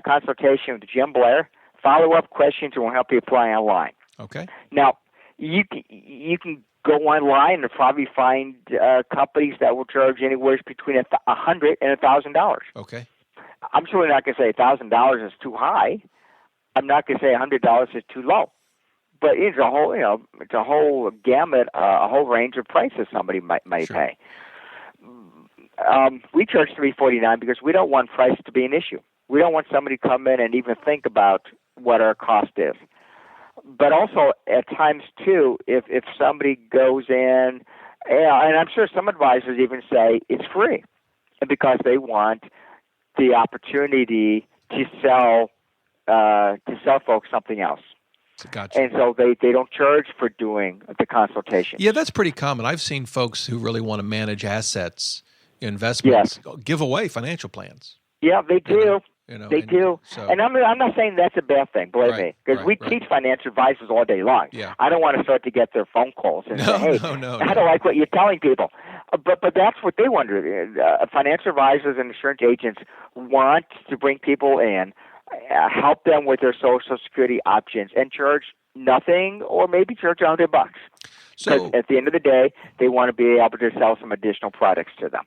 consultation with Jim Blair, follow-up questions, and will help you apply online. Okay. Now, you can go online and probably find companies that will charge anywhere between $100 and $1,000. Okay. I'm certainly not going to say $1,000 is too high. I'm not going to say $100 is too low. But it's a whole, it's a whole gamut, a whole range of prices somebody might pay. We charge $349 because we don't want price to be an issue. We don't want somebody to come in and even think about what our cost is. But also, at times, too, if somebody goes in, and I'm sure some advisors even say it's free because they want the opportunity to sell folks something else. Gotcha. And so they don't charge for doing the consultation. Yeah, that's pretty common. I've seen folks who really want to manage assets, investments, give away financial plans. Yeah, they do. They do. So, and I'm not saying that's a bad thing, believe me, because we teach financial advisors all day long. Yeah. I don't want to start to get their phone calls and say, hey, I don't like what you're telling people. But that's what they want to do. Financial advisors and insurance agents want to bring people in, help them with their Social Security options, and charge nothing or maybe charge $100. Because at the end of the day, they want to be able to sell some additional products to them.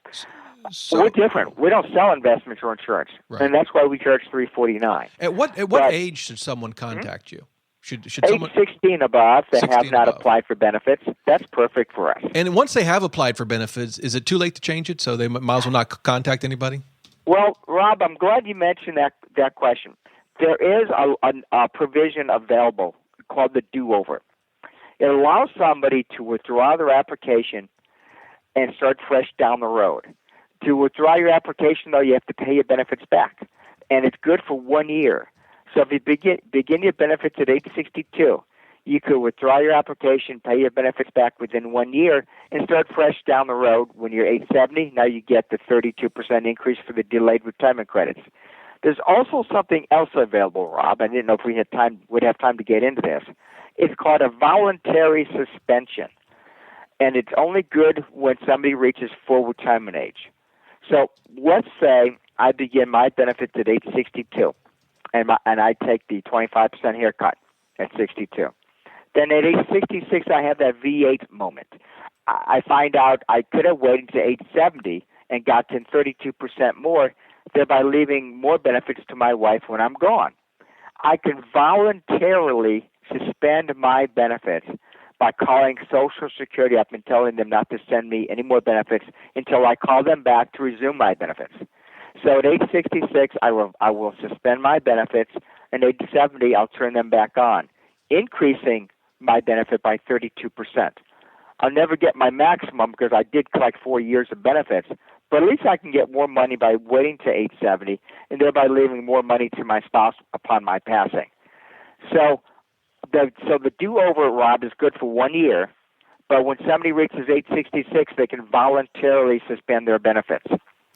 So we're different. We don't sell investments or insurance, and that's why we charge $349. At what age should someone contact you? Should age someone 16 above that have not applied for benefits? That's perfect for us. And once they have applied for benefits, is it too late to change it? So they might as well not contact anybody. Well, Rob, I'm glad you mentioned that question. There is a provision available called the do-over. It allows somebody to withdraw their application and start fresh down the road. To withdraw your application, though, you have to pay your benefits back, and it's good for 1 year. So if you begin your benefits at age 62, you could withdraw your application, pay your benefits back within 1 year, and start fresh down the road when you're age 70. Now you get the 32% increase for the delayed retirement credits. There's also something else available, Rob. I didn't know if would have time to get into this. It's called a voluntary suspension, and it's only good when somebody reaches full retirement age. So let's say I begin my benefits at age 62, and I take the 25% haircut at 62. Then at age 66, I have that V8 moment. I find out I could have waited to age 70 and gotten 32% more, thereby leaving more benefits to my wife when I'm gone. I can voluntarily suspend my benefits by calling Social Security up and telling them not to send me any more benefits until I call them back to resume my benefits. So at age 66, I will suspend my benefits, and at age 70, I'll turn them back on, increasing my benefit by 32%. I'll never get my maximum because I did collect 4 years of benefits, but at least I can get more money by waiting to age 70 and thereby leaving more money to my spouse upon my passing. So the do-over, Rob, is good for 1 year, but when somebody reaches age 66, they can voluntarily suspend their benefits.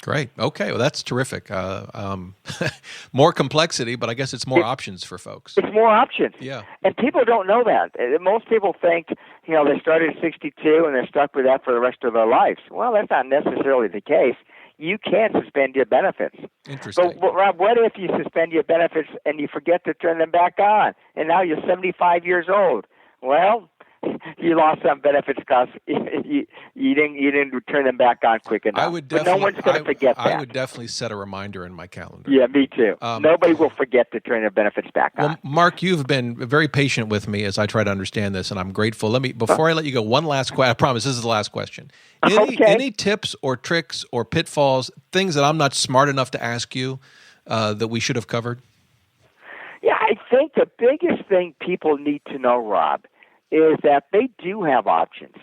Great. Okay. Well, that's terrific. More complexity, but I guess it's more options for folks. It's more options. Yeah. And people don't know that. Most people think, they started at 62 and they're stuck with that for the rest of their lives. Well, that's not necessarily the case. You can suspend your benefits. Interesting. But Rob, what if you suspend your benefits and you forget to turn them back on, and now you're 75 years old? Well, you lost some benefits because you didn't turn them back on quick enough. But no one's going to forget that. I would definitely set a reminder in my calendar. Yeah, me too. Nobody will forget to turn their benefits back on. Well, Mark, you've been very patient with me as I try to understand this, and I'm grateful. Before I let you go, one last question. I promise this is the last question. Any tips or tricks or pitfalls, things that I'm not smart enough to ask you that we should have covered? Yeah, I think the biggest thing people need to know, Rob, is that they do have options.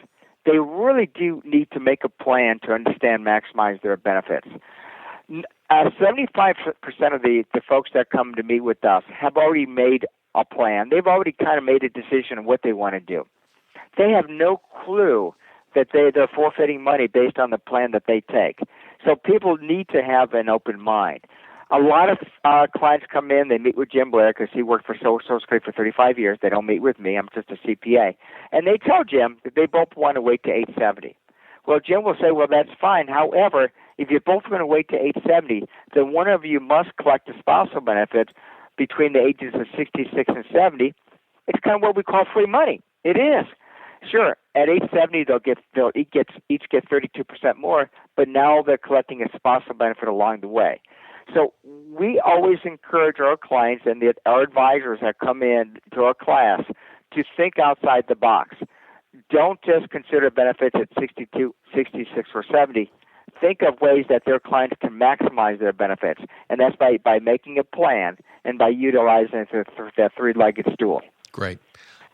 They really do need to make a plan to understand, maximize their benefits. 75% of the folks that come to meet with us have already made a plan. They've already kind of made a decision on what they want to do. They have no clue that they're forfeiting money based on the plan that they take. So people need to have an open mind. A lot of clients come in, they meet with Jim Blair because he worked for Social Security for 35 years. They don't meet with me. I'm just a CPA. And they tell Jim that they both want to wait to age 70. Well, Jim will say, well, that's fine. However, if you're both going to wait to age 70, then one of you must collect a spousal benefit between the ages of 66 and 70. It's kind of what we call free money. It is. Sure, at age 70, they'll each get 32% more, but now they're collecting a spousal benefit along the way. So we always encourage our clients and our advisors that come in to our class to think outside the box. Don't just consider benefits at 62, 66, or 70. Think of ways that their clients can maximize their benefits, and that's by making a plan and by utilizing that three-legged stool. Great.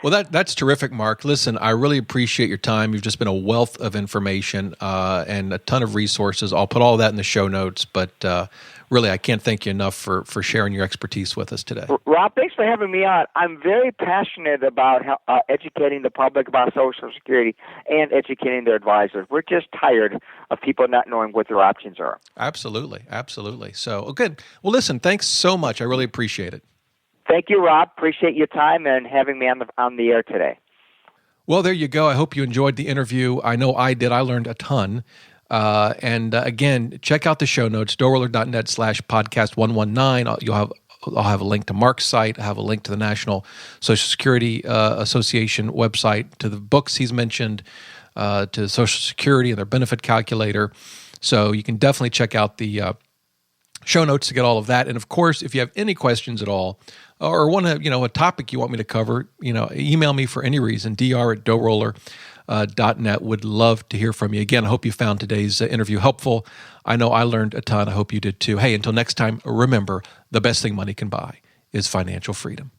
Well, that's terrific, Mark. Listen, I really appreciate your time. You've just been a wealth of information and a ton of resources. I'll put all that in the show notes, but really, I can't thank you enough for sharing your expertise with us today. Rob, thanks for having me on. I'm very passionate about educating the public about Social Security and educating their advisors. We're just tired of people not knowing what their options are. Absolutely, absolutely. So, good. Well, listen, thanks so much. I really appreciate it. Thank you, Rob. Appreciate your time and having me on the air today. Well, there you go. I hope you enjoyed the interview. I know I did. I learned a ton. Again, check out the show notes, DoughRoller.net/podcast119. I'll have a link to Mark's site. I have a link to the National Social Security Association website, to the books he's mentioned, to Social Security and their benefit calculator. So you can definitely check out the show notes to get all of that. And of course, if you have any questions at all, or want to, a topic you want me to cover, email me for any reason, dr@DoughRoller.net. Would love to hear from you. Again, I hope you found today's interview helpful. I know I learned a ton. I hope you did too. Hey, until next time, remember, the best thing money can buy is financial freedom.